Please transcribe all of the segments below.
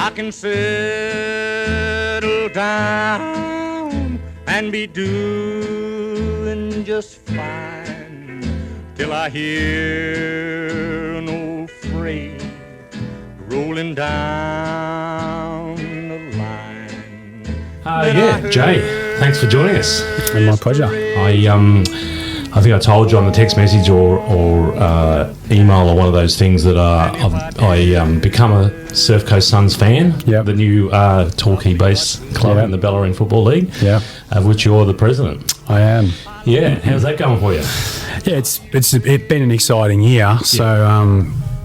I can settle down and be doing just fine till I hear an old freight rolling down the line. Jay, thanks for joining us. My pleasure. I think I told you on the text message or email or one of those things that I become a Surf Coast Suns fan. Yep. The new Torquay-based club in the Bellarine Football League. Yeah. Of which you're the president. I am. Yeah. How's that going for you? Yeah, it's been an exciting year. So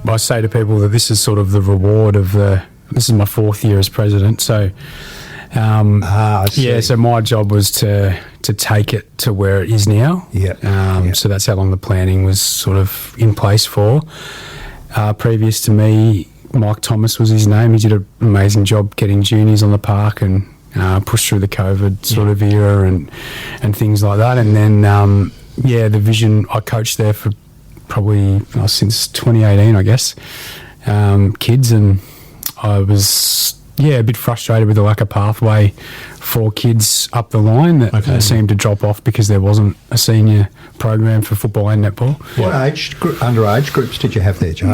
I say to people that this is sort of the reward of this is my 4th year as president. So so my job was to take it to where it is now. So that's how long the planning was sort of in place for. Previous to me, Mike Thomas was his name. He did an amazing job getting juniors on the park and pushed through the COVID sort of era and things like that. And then, the vision, I coached there for probably since 2018, I guess, kids. And I was, a bit frustrated with the lack of pathway for kids up the line that seemed to drop off because there wasn't a senior program for football and netball. What underage groups did you have there, Jay?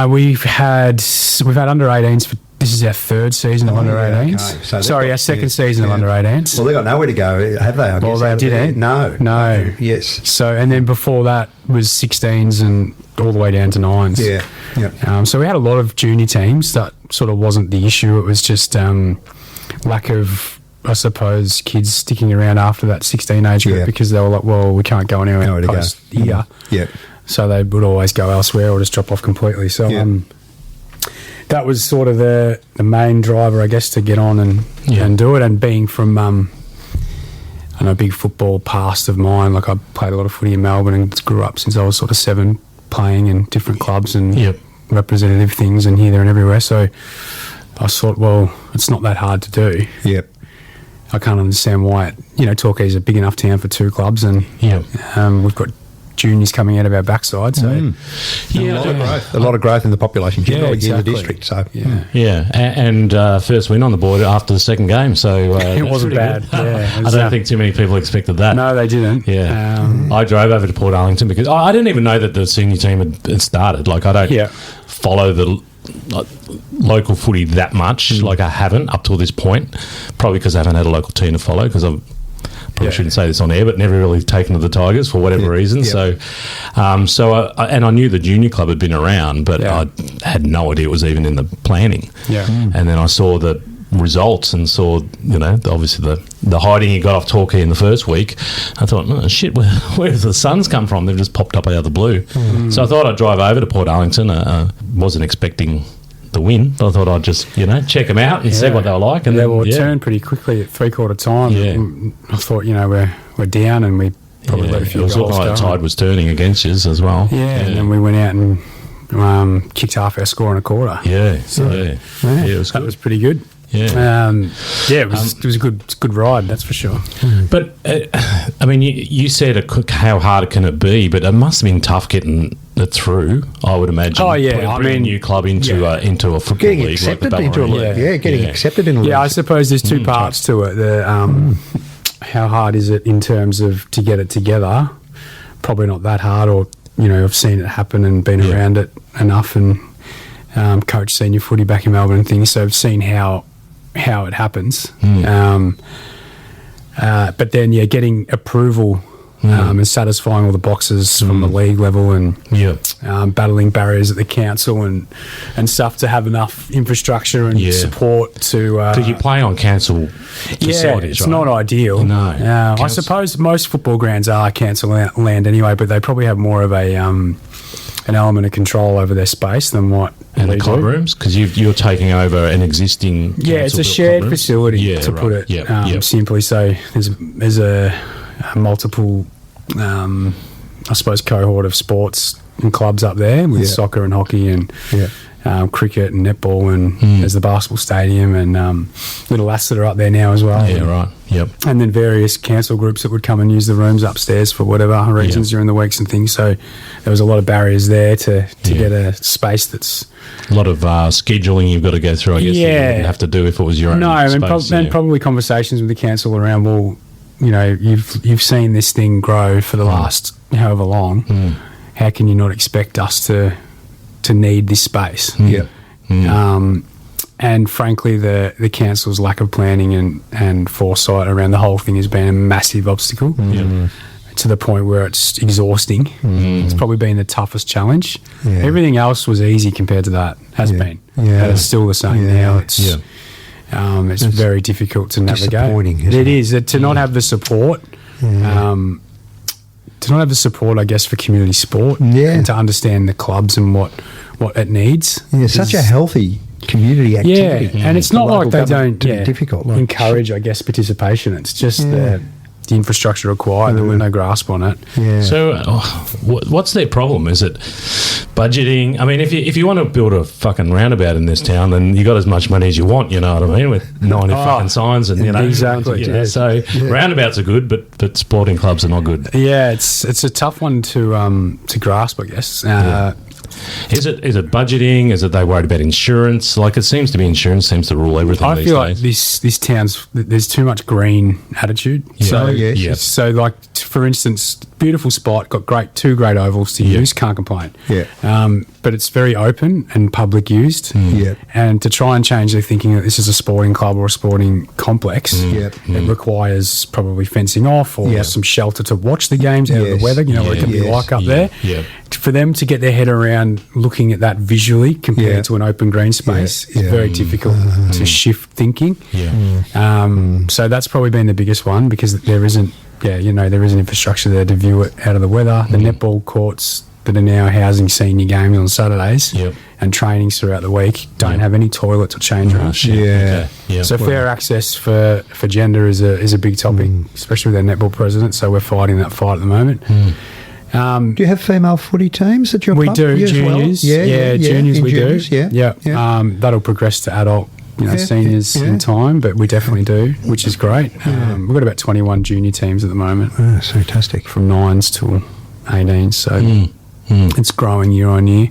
We've had under 18s for this is our 3rd season of under 18s. Okay. So our 2nd season of under 18s. Well, they've got nowhere to go, have they? Well, they didn't. No. Yes. So and then before that was 16s and all the way down to 9s. Yeah. So we had a lot of junior teams. That sort of wasn't the issue. It was just lack of, I suppose, kids sticking around after that 16 age group because they were like, well, we can't go anywhere post here. Yeah. So they would always go elsewhere or just drop off completely. So that was sort of the main driver, I guess, to get on and do it. And being from a big football past of mine, like I played a lot of footy in Melbourne and grew up since I was sort of 7 playing in different clubs and representative things and here, there and everywhere. So I thought, well, it's not that hard to do. Yep. I can't understand why, Torquay is a big enough town for 2 clubs and we've got juniors coming out of our backside. So a lot of growth in the population generally in the district. So and first win on the board after the 2nd game. So it wasn't bad. I don't think too many people expected that. No, they didn't. I drove over to Port Arlington because I didn't even know that the senior team had started. Like I don't follow the local footy that much. Like I haven't up till this point, probably because I haven't had a local team to follow because I've probably shouldn't say this on air, but never really taken to the Tigers for whatever reason. So I knew the junior club had been around, but I had no idea it was even in the planning. And then I saw the results and saw, obviously the hiding he got off Torquay in the first week. I thought, oh, shit, where does the Suns come from? They've just popped up out of the blue. So I thought I'd drive over to Port Arlington. Wasn't expecting the win, but I thought I'd just check them out and see what they were like. And it turned pretty quickly at 3/4 time. I thought we're down and we probably let a few goals go. It was like the tide was turning against us as well. And then we went out and kicked half our score in a quarter. It was good. That was pretty good. It was a good ride, that's for sure. But you said how hard can it be, but it must have been tough getting it through, I would imagine. Bringing a new club into a football getting league, accepted into a league. Getting accepted in a league. Yeah, I suppose there's 2 parts to it. How hard is it in terms of to get it together? Probably not that hard, or I've seen it happen and been around it enough and coached senior footy back in Melbourne and things, so I've seen how it happens. But then getting approval and satisfying all the boxes from the league level and battling barriers at the council and stuff to have enough infrastructure and support to because you play on council facilities, it's not ideal. I suppose most football grounds are council land anyway, but they probably have more of an element of control over their space than what and the club rooms, because you're taking over an existing it's a shared facility to put it simply. So there's a multiple I suppose cohort of sports and clubs up there with soccer and hockey and cricket and netball, and there's the basketball stadium and little lasts that are up there now as well. Yeah, right. Yep. And then various council groups that would come and use the rooms upstairs for whatever reasons during the weeks and things. So there was a lot of barriers there to get a space that's... A lot of scheduling you've got to go through, I guess, that you wouldn't have to do if it was your own space. And probably conversations with the council around, well, you've seen this thing grow for the last however long. How can you not expect us to need this space? And frankly, the council's lack of planning and foresight around the whole thing has been a massive obstacle to the point where it's exhausting. It's probably been the toughest challenge. Everything else was easy compared to that, been. But it's still the same now. It's very difficult to navigate. Disappointing, it is. To not have the support, to not have the support, I guess, for community sport and to understand the clubs and what it needs. Yeah, such a healthy community activity. And it's not like they don't difficult, encourage, I guess, participation. It's just the infrastructure required, and we've no grasp on it. So what's their problem? Is it budgeting? I mean, if you want to build a fucking roundabout in this town, then you got as much money as you want, you know what I mean, with 90 fucking signs and, exactly. So roundabouts are good, but sporting clubs are not good. Yeah, it's a tough one to grasp, I guess. Is it budgeting? Is it they worried about insurance? Like, it seems to be insurance seems to rule everything these days. I feel like this town's, there's too much green attitude. So like, for instance, beautiful spot, got two great ovals to use, can't complain. But it's very open and public used. And to try and change their thinking that this is a sporting club or a sporting complex, it requires probably fencing off or some shelter to watch the games out of the weather, what it can be like up there. For them to get their head around looking at that visually compared to an open green space is very difficult to shift thinking. So that's probably been the biggest one, because there isn't infrastructure there to view it out of the weather. The netball courts that are now housing senior games on Saturdays and trainings throughout the week don't have any toilets or change rooms. So fair access for gender is a big topic, especially with our netball president. So we're fighting that fight at the moment. Do you have female footy teams at your club? We do, juniors. Well? Juniors we juniors, do. That'll progress to adult seniors in time, but we definitely do, which is great. We've got about 21 junior teams at the moment. That's fantastic. From 9s to 18, so it's growing year on year.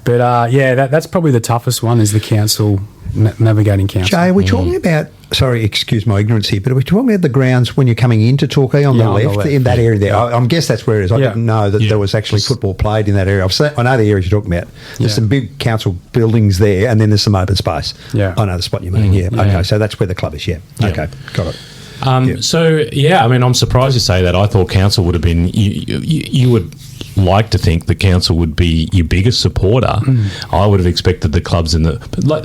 But that's probably the toughest one, is the council, navigating council. Jay, are we talking about, sorry, excuse my ignorance here, but are we talking about the grounds when you're coming into Torquay on the left, in that area there? I guess that's where it is. I didn't know that there was actually football played in that area. I know the areas you're talking about. There's some big council buildings there, and then there's some open space. I know the spot you mean, Okay, so that's where the club is, Okay, got it. So, I mean, I'm surprised you say that. I thought council would have been... You would like to think the council would be your biggest supporter. I would have expected the clubs in the...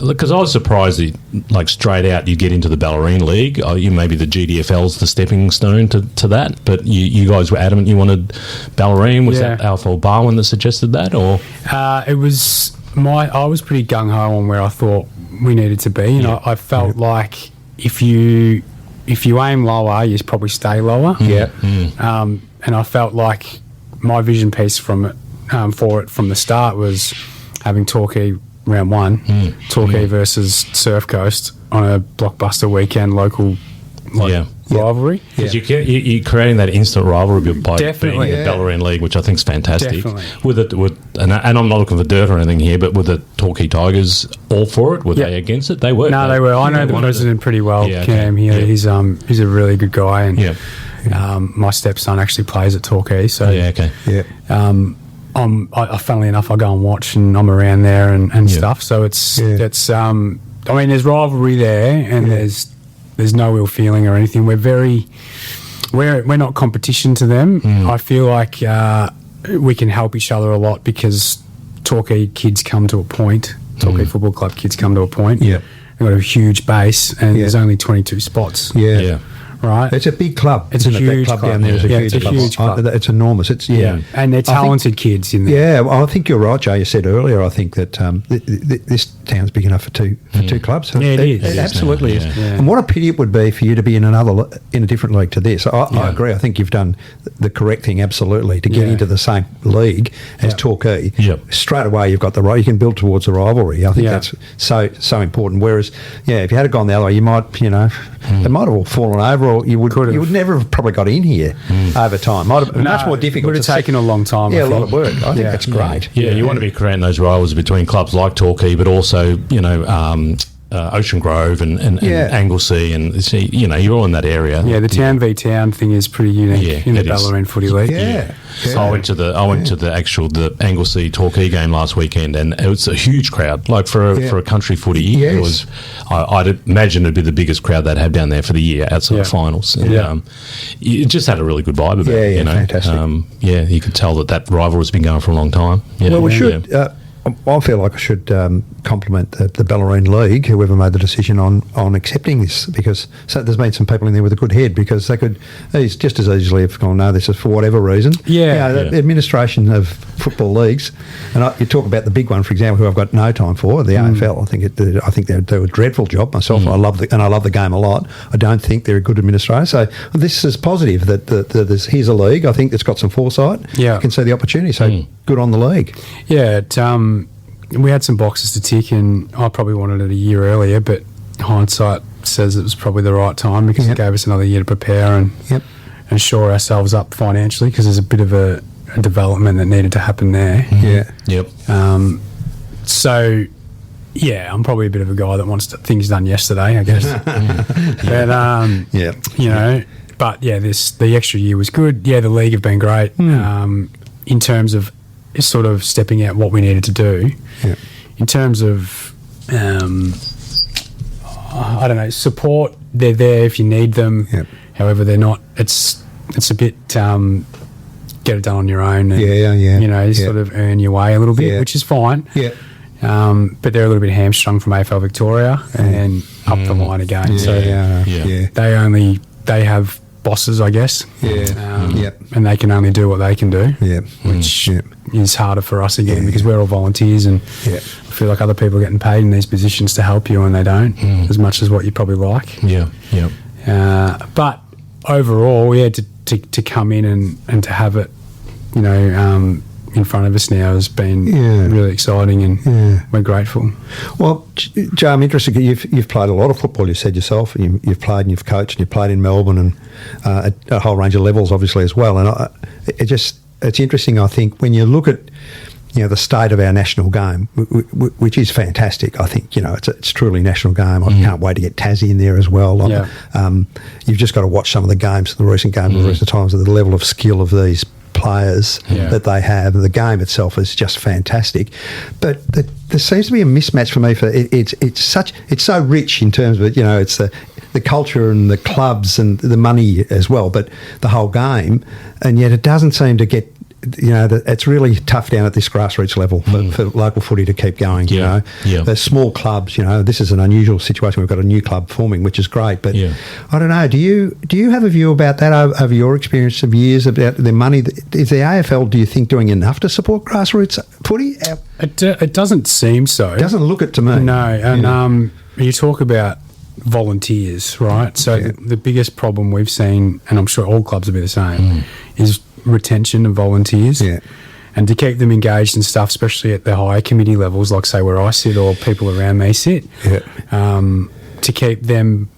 Because I was surprised that, like, straight out you get into the Bellarine League. Maybe the GDFL's the stepping stone to that, but you guys were adamant you wanted Bellarine. Was that Alfred Barwin that suggested that, or...? It was... I was pretty gung-ho on where I thought we needed to be, and I felt like if you aim lower, you probably stay lower. And I felt like my vision piece for it from the start was having Torquay round one, Torquay versus Surf Coast on a blockbuster weekend, local rivalry. Because you're creating that instant rivalry by being the Bellarine League, which I think is fantastic. And I'm not looking for dirt or anything here, but were the Torquay Tigers all for it? Were they against it? They were. No, they were. I know the president pretty well, Cam here. He's a really good guy, and my stepson actually plays at Torquay. So funnily enough, I go and watch, and I'm around there and stuff. So it's I mean, there's rivalry there, and there's no ill feeling or anything. We're not competition to them. I feel like we can help each other a lot, because Torquay kids come to a point. Torquay Football Club kids come to a point. They've got a huge base, and there's only 22 spots. right? It's a big club. It's a huge club club down there. Is a huge club. It's enormous. It's and they're talented kids in there. Yeah, well, I think you're right, Joe. You said earlier. I think that this town's big enough for two clubs. Yeah, it is. It absolutely is. Yeah. And what a pity it would be for you to be in a different league to this. I agree. I think you've done the correct thing, absolutely, to get into the same league as Torquay. Yep. Straight away, you've got the right. You can build towards the rivalry. I think that's so important. Whereas, if you had gone the other way, you might, they might have all fallen over, or you would never have probably got in here over time. Might have been much more difficult. Would have taken a long time. Yeah, a lot of work. I think that's great. Yeah, you want to be creating those rivals between clubs like Torquay, but also Ocean Grove and Anglesea, and you're all in that area. Yeah, the town v town thing is pretty unique in the Bellarine Footy League. Yeah. So I went to the the Anglesea Torquay game last weekend, and it was a huge crowd. Like for a country footy, it was. I'd imagine it'd be the biggest crowd they'd have down there for the year outside the finals. And, it just had a really good vibe about it. Fantastic. You could tell that rivalry's been going for a long time. Yeah, well, we should. I feel like I should compliment the Bellarine League, whoever made the decision on accepting this, because there's been some people in there with a good head, because they could just as easily have gone, no, this is for whatever reason. The administration of football leagues, and you talk about the big one, for example, who I've got no time for, the AFL. I think they do a dreadful job myself. I love the game a lot. I don't think they're a good administrator. So this is positive that here's a league. I think that's got some foresight. Yeah, you can see the opportunity. So good on the league. Yeah. We had some boxes to tick, and I probably wanted it a year earlier, but hindsight says it was probably the right time, because it gave us another year to prepare and shore ourselves up financially, because there's a bit of a development that needed to happen there. So, I'm probably a bit of a guy that wants things done yesterday, I guess. But the extra year was good. Yeah, the league have been great in terms of sort of stepping out what we needed to do. In terms of support, they're there if you need them. However, they're not. It's a bit get it done on your own and sort of earn your way a little bit, which is fine. But they're a little bit hamstrung from AFL Victoria and up the line again. They have bosses, I guess. And they can only do what they can do. Which is harder for us again, because we're all volunteers, and I feel like other people are getting paid in these positions to help you, and they don't as much as what you probably like. But overall, to come in and to have it, in front of us now has been really exciting, and we're grateful. Well, Joe, I'm interested. You've played a lot of football. You said yourself. You've played and you've coached and you've played in Melbourne and at a whole range of levels, obviously, as well. And it's interesting, I think, when you look at the state of our national game, which is fantastic. I think it's truly national game. I can't wait to get Tassie in there as well. You've just got to watch some of the games, the recent games, the recent times, the level of skill of these players that they have. The game itself is just fantastic, but there seems to be a mismatch for me. It's so rich in terms of it's the culture and the clubs and the money as well, but the whole game, and yet it doesn't seem to get. It's really tough down at this grassroots level for local footy to keep going. The small clubs. This is an unusual situation. We've got a new club forming, which is great. But I don't know. Do you have a view about that over your experience of years about the money? Is the AFL, do you think, doing enough to support grassroots footy? It doesn't seem so. It doesn't look it to me. No, and you talk about volunteers, right? So the biggest problem we've seen, and I'm sure all clubs will be the same, is retention of volunteers, and to keep them engaged and stuff, especially at the higher committee levels, like say where I sit or people around me sit, to keep them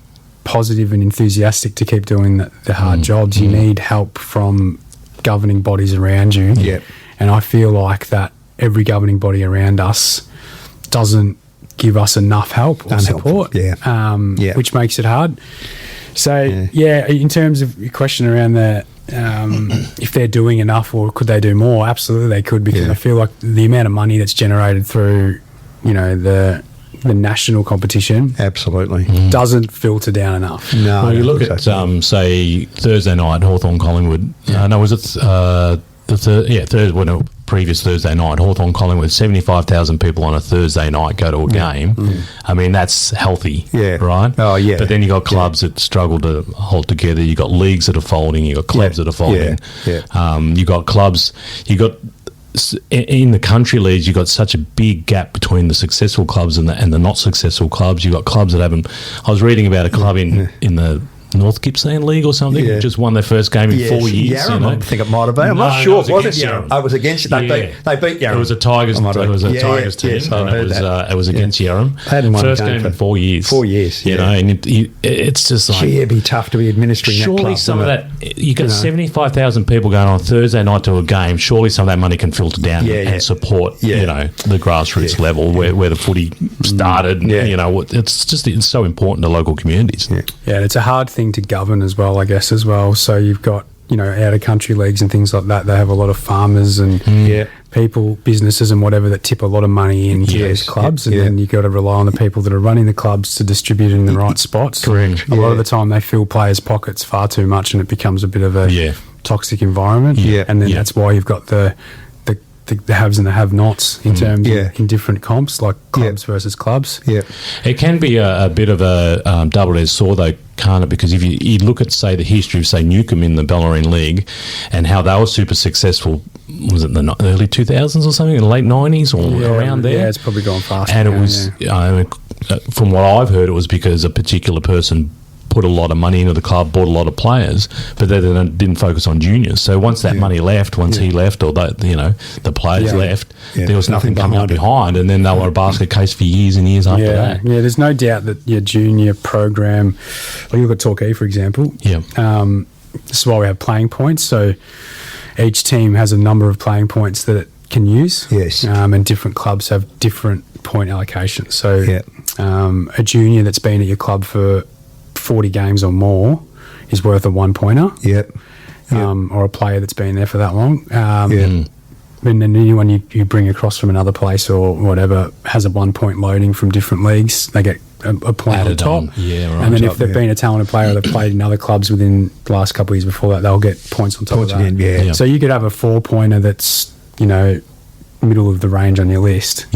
positive and enthusiastic to keep doing the hard jobs. You need help from governing bodies around you, and I feel like that every governing body around us doesn't give us enough help or support, which makes it hard. So in terms of your question around the if they're doing enough or could they do more, absolutely they could, because I feel like the amount of money that's generated through the national competition doesn't filter down enough. Well, you look at say Thursday night, Hawthorn Collingwood. Was it Thursday? previous Thursday night, Hawthorn Collingwood, 75,000 people on a Thursday night go to a game. I mean, that's healthy, right? Oh, yeah. But then you got clubs that struggle to hold together. You got leagues that are folding. You got clubs that are folding. You got clubs. You got in the country leagues. You got such a big gap between the successful clubs and the not successful clubs. You got clubs that haven't. I was reading about a club in the North Gippsland League or something, just won their first game in 4 years. Yarram, I think it might have been. I'm not sure. Was it Yarram? I was against it. They beat Yarram. It was a Tigers. It was a Tigers team. It was against Yarram. First game in 4 years. 4 years. You know, and it's just like it'd be tough to be administering. Surely that club, some of that. You got 75,000 people going on Thursday night to a game. Surely some of that money can filter down and support. You know, the grassroots level where the footy started. You know, it's so important to local communities. Yeah, and it's a hard thing to govern as well, I guess, as well. So you've got, you know, out of country leagues and things like that. They have a lot of farmers and people, businesses and whatever that tip a lot of money into these clubs, and then you've got to rely on the people that are running the clubs to distribute it in the right spots. Correct. A lot of the time they fill players' pockets far too much, and it becomes a bit of a toxic environment. And then that's why you've got the haves and the have-nots in terms of in different comps, like clubs versus clubs. It can be a bit of a double-edged sword, though, can't it? Because if you look at, say, the history of, say, Newcombe in the Bellarine League and how they were super successful, was it in the early 2000s or something, in the late 90s or around there? Yeah, it's probably gone fast. And it was, from what I've heard, it was because a particular person put a lot of money into the club, bought a lot of players, but they didn't focus on juniors. So once that money left, he left, or the players left, there was nothing coming up behind, and then they were a basket case for years and years after that. Yeah, there's no doubt that your junior program, like you look at Torquay, for example. This is why we have playing points. So each team has a number of playing points that it can use. And different clubs have different point allocations. So a junior that's been at your club for 40 games or more is worth a 1-pointer. Or a player that's been there for that long. And then anyone you bring across from another place or whatever has a 1-point loading from different leagues. They get a point added on top. Right. And then if they've been a talented player or they've played in other clubs within the last couple of years before that, they'll get points on top of that. Again, So you could have a 4-pointer that's, you know, middle of the range on your list.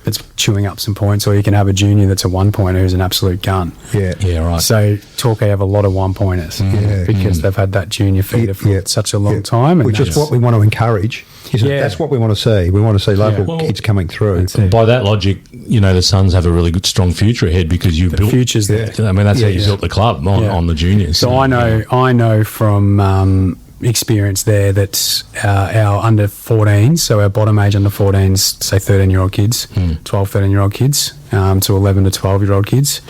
That's chewing up some points, or you can have a junior that's a 1-pointer who's an absolute gun. Right. So Torquay have a lot of 1-pointers because they've had that junior feeder for such a long time. And which is what we want to encourage. That's what we want to see. We want to see local kids coming through. By that logic, you know, the Suns have a really good, strong future ahead because you've built... Future's there. I mean, that's how you built the club on the juniors. So I know from... experience there that our under 14s, so our bottom age under 14s, say 13-year-old kids, 12, 13-year-old kids, to 11 to 12-year-old kids,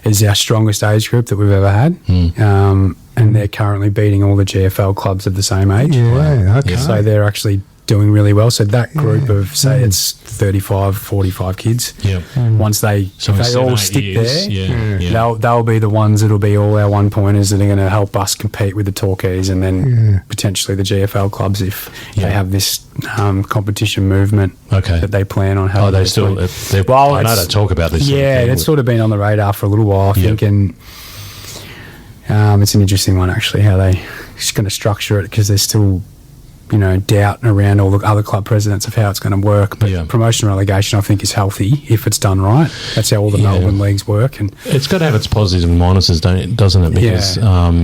is our strongest age group that we've ever had. And they're currently beating all the GFL clubs of the same age. So they're actually doing really well. So that group of, say, it's 35, 45 kids. Once if they all stick there, they'll be the ones that'll be all our 1-pointers that are going to help us compete with the Torquays and then potentially the GFL clubs if they have this competition movement that they plan on having. I know they talk about this. It's sort of been on the radar for a little while, I think, and it's an interesting one actually, how they just going to structure it, because there's still, you know, doubt around all the other club presidents of how it's going to work. But promotion relegation, I think, is healthy if it's done right. That's how all the Melbourne leagues work. And it's got to have its positives and minuses, doesn't it? Because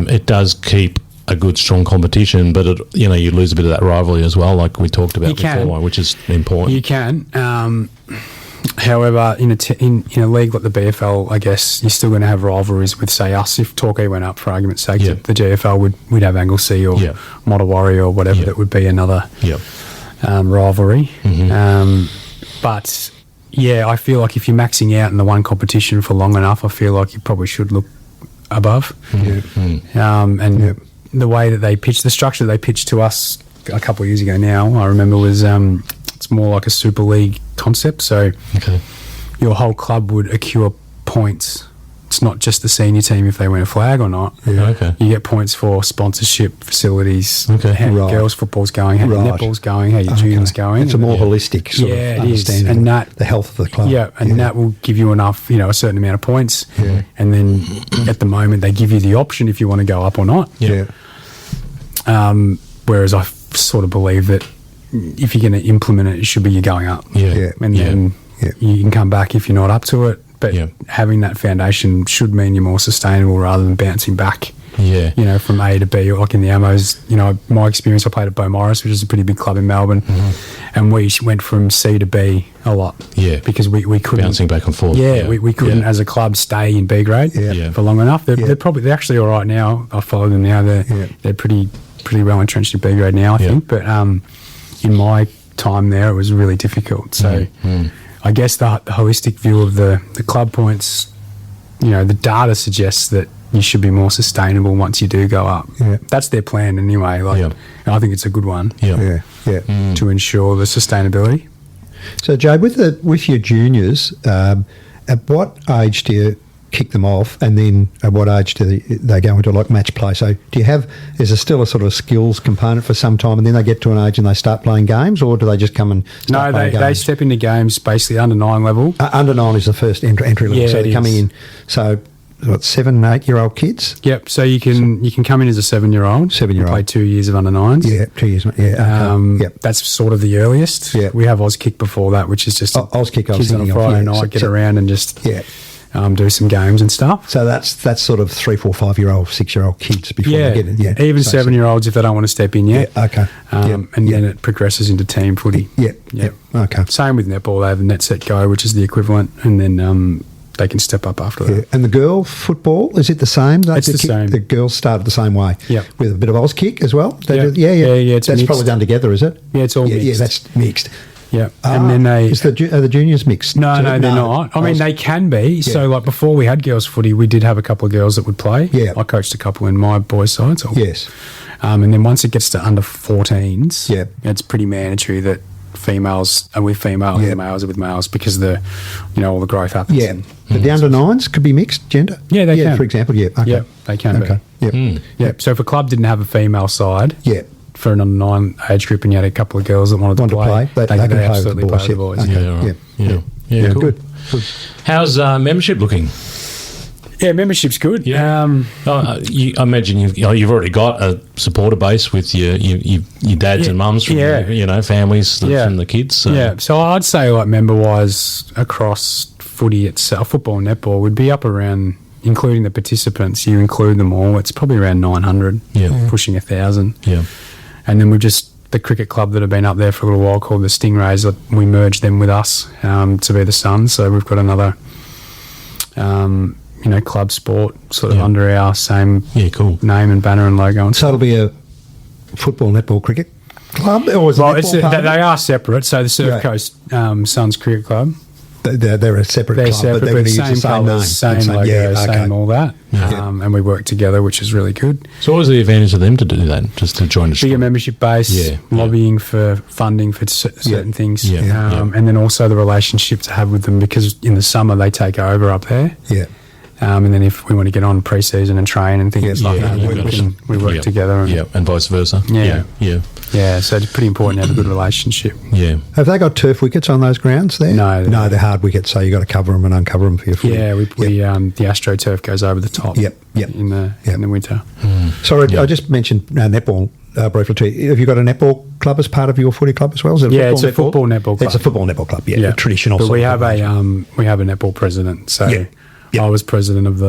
it does keep a good, strong competition, but you lose a bit of that rivalry as well, like we talked about before, which is important. You can. However, in a league like the BFL, I guess you're still going to have rivalries with, say, us. If Torquay went up, for argument's sake, the GFL, we'd have Anglesea or Mottawari or whatever. That would be another rivalry. But I feel like if you're maxing out in the one competition for long enough, I feel like you probably should look above. And the way that they pitched, the structure they pitched to us a couple of years ago now, I remember was it's more like a Super League concept. So your whole club would accrue points. It's not just the senior team if they win a flag or not. You get points for sponsorship, facilities, how your girls' football's going, how your netball's going, how your juniors going. It's a more holistic sort of understanding of the health of the club. And that will give you enough, a certain amount of points. And then at the moment they give you the option if you want to go up or not. Whereas I sort of believe that if you're going to implement it, it should be you going up. Yeah. And then you can come back if you're not up to it. But having that foundation should mean you're more sustainable rather than bouncing back. Yeah. You know, from A to B, like in the Ammos, you know, my experience, I played at Beaumaris, which is a pretty big club in Melbourne, and we went from C to B a lot. Yeah. Because we couldn't. Bouncing back and forth. Yeah, we couldn't, as a club, stay in B grade for long enough. They're actually all right now. I follow them now. They're pretty well entrenched in B grade now, I think. But in my time there, it was really difficult. So I guess the holistic view of the club points, you know, the data suggests that you should be more sustainable once you do go up. Yeah. That's their plan anyway. And I think it's a good one. To ensure the sustainability. So, Joe, with your juniors, at what age do you kick them off, and then at what age do they go into like match play? So, is there still a sort of skills component for some time, and then they get to an age and they start playing games, or do they just come and start playing games? They step into games basically under 9 level. Under 9 is the first entry level. Yeah, so they're coming in. So, what, 7, 8-year-old kids? Yep. So you can come in as a 7-year-old. 7-year-old. Play 2 years of under 9s. Yeah, 2 years. Yeah. Okay. That's sort of the earliest. Yeah. We have Auskick before that, which is just Auskick. Kids on a Friday night get around and just do some games and stuff. So that's sort of 3, 4, 5-year-old, 6-year-old kids before they get it. Yeah. Even 7-year-olds if they don't want to step in yet. Yeah. Okay. And then it progresses into team footy. Yeah. Okay. Same with netball. They have net set go, which is the equivalent, and then they can step up after that. And the girl football, is it the same? It's the same. The girls started the same way. Yeah. With a bit of Auskick as well. Yeah. That's mixed. probably done together, is it? Yeah, it's all mixed. Yeah, that's mixed. Yeah. And then are the juniors mixed? No, they're not. I mean, they can be. Yeah. So, like, before we had girls footy, we did have a couple of girls that would play. Yeah. I coached a couple in my boys' side. So, yes. And then once it gets to under 14s, it's pretty mandatory that females are with females and males are with males because all the growth happens. Yeah. But the under 9s could be mixed gender? Yeah, they can. For example, okay. Yeah, they can be. Yep. So if a club didn't have a female side for an under 9 age group and you had a couple of girls that wanted to play, they could absolutely play with the boys. Okay. Yeah, cool. Good. How's membership looking? Yeah, membership's good. Yeah. I imagine you've already got a supporter base with your dads and mums from families from the kids. So. Yeah, so I'd say like member-wise across footy itself, football and netball, would be up around, including the participants, you include them all, it's probably around 900, pushing 1,000. Yeah. And then we've just, the cricket club that have been up there for a little while called the Stingrays, we merged them with us to be the Suns, so we've got another... club sport sort of under our same name and banner and logo. And so it'll be a football, netball, cricket club? Or is they are separate. So the Surf Coast Suns Cricket Club. They're a separate club, separate, but they're going to use same the same colours, name. Same logo, same all that. And we work together, which is really good. So what was the advantage of them to do that, just to join the bigger membership base, lobbying for funding for certain things, and then also the relationship to have with them, because in the summer they take over up there. Yeah. And then if we want to get on pre-season and train and things like that, we work together. And vice versa. Yeah, so it's pretty important to have a good relationship. Yeah. Have they got turf wickets on those grounds there? No. They're hard wickets, so you got to cover them and uncover them for your footy. Yeah, the AstroTurf goes over the top in the winter. Sorry, I just mentioned netball briefly too. Have you got a netball club as part of your footy club as well? Is it it's a football netball club. It's a football netball club, a traditional. But we have a netball president, so... I was president of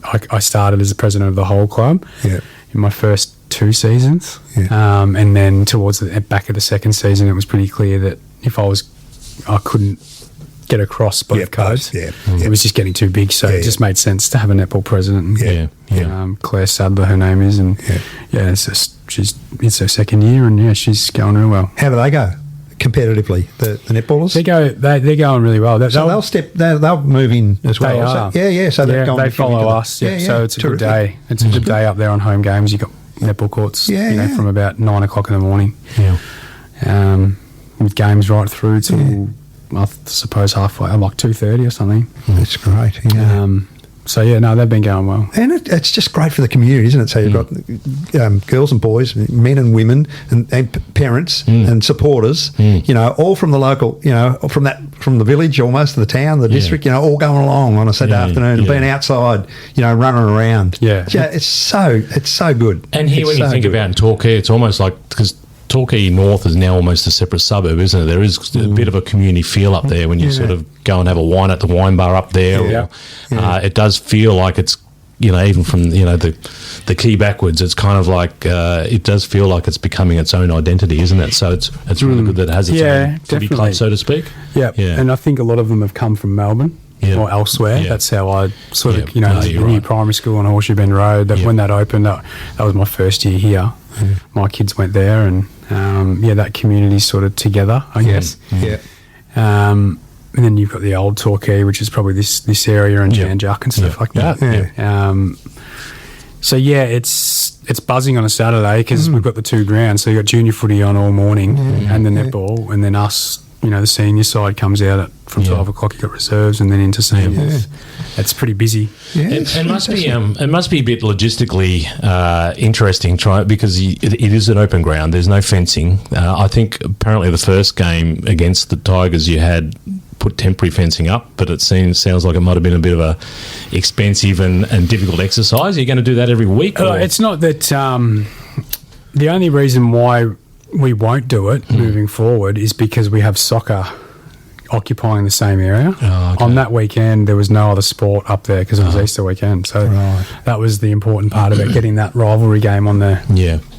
I started as the president of the whole club in my first 2 seasons. And then towards the back of the second season, it was pretty clear that if I couldn't get across both codes. It was just getting too big, so it just made sense to have a netball president. Claire Sadler, her name is, and it's her second year, and she's going real well. How do they go? Competitively, the netballers, they're going really well. They'll move in as well. They are. So they follow us. So it's a good day. It's a good day up there on home games. You've got netball courts, from about 9 o'clock in the morning. With games right through till I suppose halfway, like 2:30 or something. That's great. They've been going well. And it's just great for the community, isn't it? So you've got girls and boys, men and women, and parents and supporters, all from the local, from the village almost to the town, the district, all going along on a Saturday afternoon and being outside, running around. Yeah. It's so good. And here, when you think about and talk here, it's almost like, because Torquay North is now almost a separate suburb, isn't it? There is a bit of a community feel up there when you sort of go and have a wine at the wine bar up there. It does feel like it's, even from, the key backwards, it's kind of like, it does feel like it's becoming its own identity, isn't it? So it's really good that it has its own footy club, so to speak. Yeah, and I think a lot of them have come from Melbourne. Or elsewhere. That's how I sort of, the new primary school on Horseshoe Bend Road, when that opened, that was my first year here. My kids went there, and that community's sort of together, I guess. And then you've got the old Torquay, which is probably this area, and Janjuk and stuff like that. So it's buzzing on a Saturday because we've got the two grounds. So you've got junior footy on all morning, and the netball, and then us. The senior side comes out from 12 o'clock. You got reserves, and then into seniors. It's pretty busy. It must be a bit logistically interesting, because it is an open ground. There's no fencing. I think apparently the first game against the Tigers, you had put temporary fencing up, but it sounds like it might have been a bit of a expensive and difficult exercise. Are you going to do that every week? It's not that. The only reason why we won't do it moving forward is because we have soccer occupying the same area. On that weekend, there was no other sport up there because it was Easter weekend. So that was the important part about getting that rivalry game on there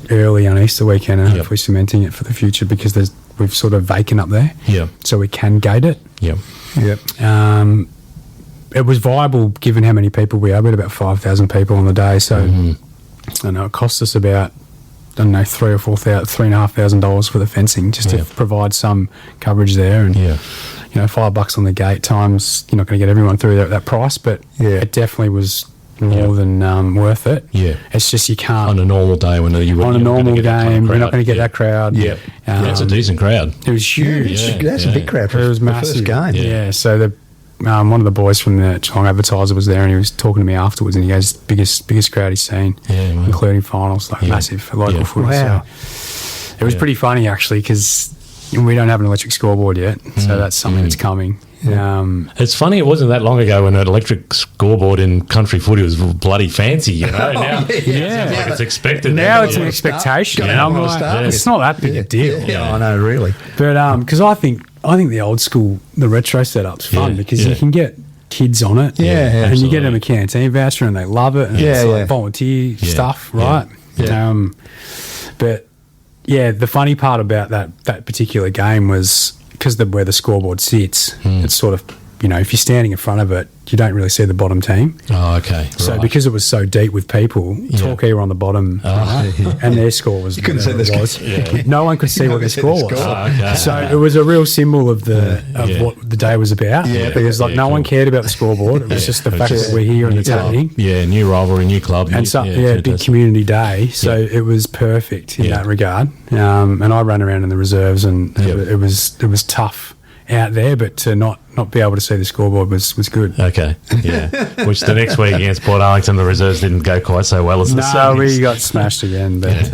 early on Easter weekend, and hopefully cementing it for the future, because we've sort of vacant up there. So we can gate it. It was viable given how many people we are. We had about 5,000 people on the day. So I know it cost us about, I don't know, $3,500 for the fencing just to provide some coverage there, and $5 on the gate times, you're not going to get everyone through that price, but it definitely was more than worth it. It's just you can't on a normal day when you're on a normal game. You're not going to get that crowd. It's a decent crowd. It was huge. That's a big crowd for it was massive. The first game. So one of the boys from the Geelong Advertiser was there, and he was talking to me afterwards, and he goes, biggest crowd he's seen, including finals, massive for local footy. Wow. So it was pretty funny, actually, because we don't have an electric scoreboard yet, so that's something that's coming. It's funny, it wasn't that long ago when an electric scoreboard in country footy was bloody fancy, Now, like it's expected. Now it's an expectation. And I'm like, it's not that big a deal. I know, really. But because I think the old school, the retro setup's fun because you can get kids on it. And you get them a canteen voucher and they love it. And it's like volunteer stuff, right? But the funny part about that particular game was because where the scoreboard sits, it's sort of, if you're standing in front of it, you don't really see the bottom team. So because it was so deep with people, Torquay were on the bottom, and their score was. You couldn't see the score. No one could see what their score was. So it was a real symbol of what the day was about. It was like no one cared about the scoreboard. It was just the fact that we're here and it's happening. New rivalry, new club, and big community day. So it was perfect in that regard. And I ran around in the reserves, and it was tough out there, but to not be able to see the scoreboard was good. Which the next week against Port Arlington, the reserves didn't go quite so well as the Saints. We got smashed again, but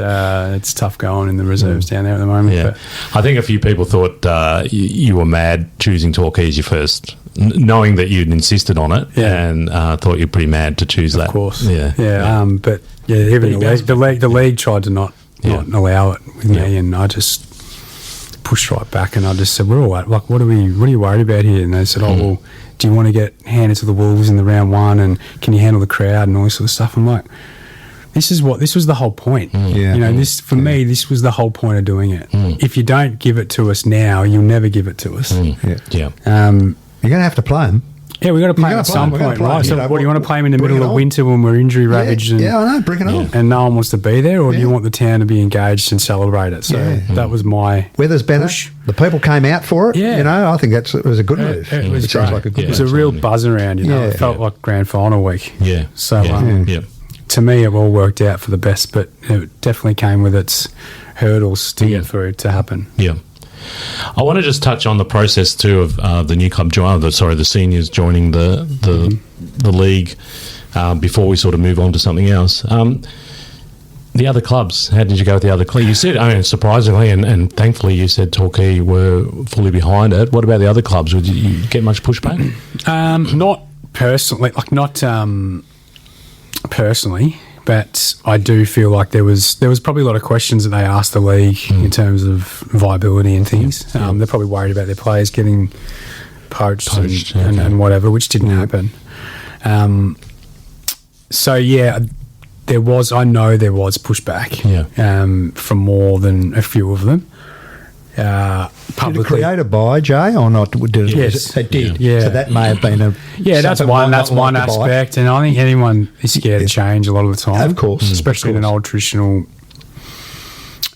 it's tough going in the reserves down there at the moment. But I think a few people thought you were mad choosing Torquay as your first, knowing that you'd insisted on it, and thought you're pretty mad to choose that. Of course, but even the league tried to not allow it with me, and I just pushed right back, and I just said, we're all right. Like, what are you worried about here? And they said, well, do you want to get handed to the Wolves in the round one, and can you handle the crowd and all this sort of stuff? I'm like, this was the whole point. This for me, this was the whole point of doing it. If you don't give it to us now, you'll never give it to us. You're going to have to play them. Yeah, we've got to play them at some point, right? So what do you want to play them in the middle of winter when we're injury ravaged? I know, bring it on. And no one wants to be there, or do you want the town to be engaged and celebrate it? So that was my weather's better. push. The people came out for it. I think it was a good move. It was sounds like a good move. It was a real buzz around, It felt like grand final week. So to me, it all worked out for the best, but it definitely came with its hurdles to get through to happen. I want to just touch on the process too of the new club the seniors joining the league before we sort of move on to something else. The other clubs, how did you go with the other clubs? You said, surprisingly and thankfully, you said Torquay were fully behind it. What about the other clubs? Did you get much pushback? Not personally, personally, but I do feel like there was probably a lot of questions that they asked the league in terms of viability and things. They're probably worried about their players getting poached and whatever, which didn't happen. So yeah, I know there was pushback from more than a few of them. Publicly. Did it create a buy, Jay, or not? Yes, it did. Yeah. So that may have been that's one aspect, and I think anyone is scared of change a lot of the time. Of course, especially in an old traditional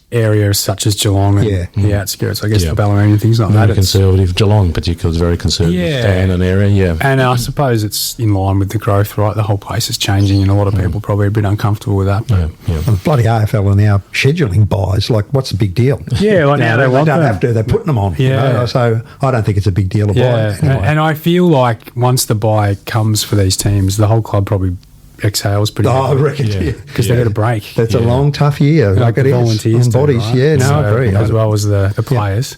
area such as Geelong and the outskirts. I guess the Bellarine and things like that. Conservative Geelong, particularly, is very conservative. In an area, and I suppose it's in line with the growth, right? The whole place is changing, and a lot of people probably are a bit uncomfortable with that. Well, bloody AFL are now scheduling buys. Like, what's the big deal? Yeah, like now they don't have to. They're putting them on. Yeah, so I don't think it's a big deal to buy. Anyway. And I feel like once the buy comes for these teams, the whole club probably exhales pretty I reckon, because they get a break. That's a long, tough year. Like the volunteers, bodies. Right? I agree. As well as the players.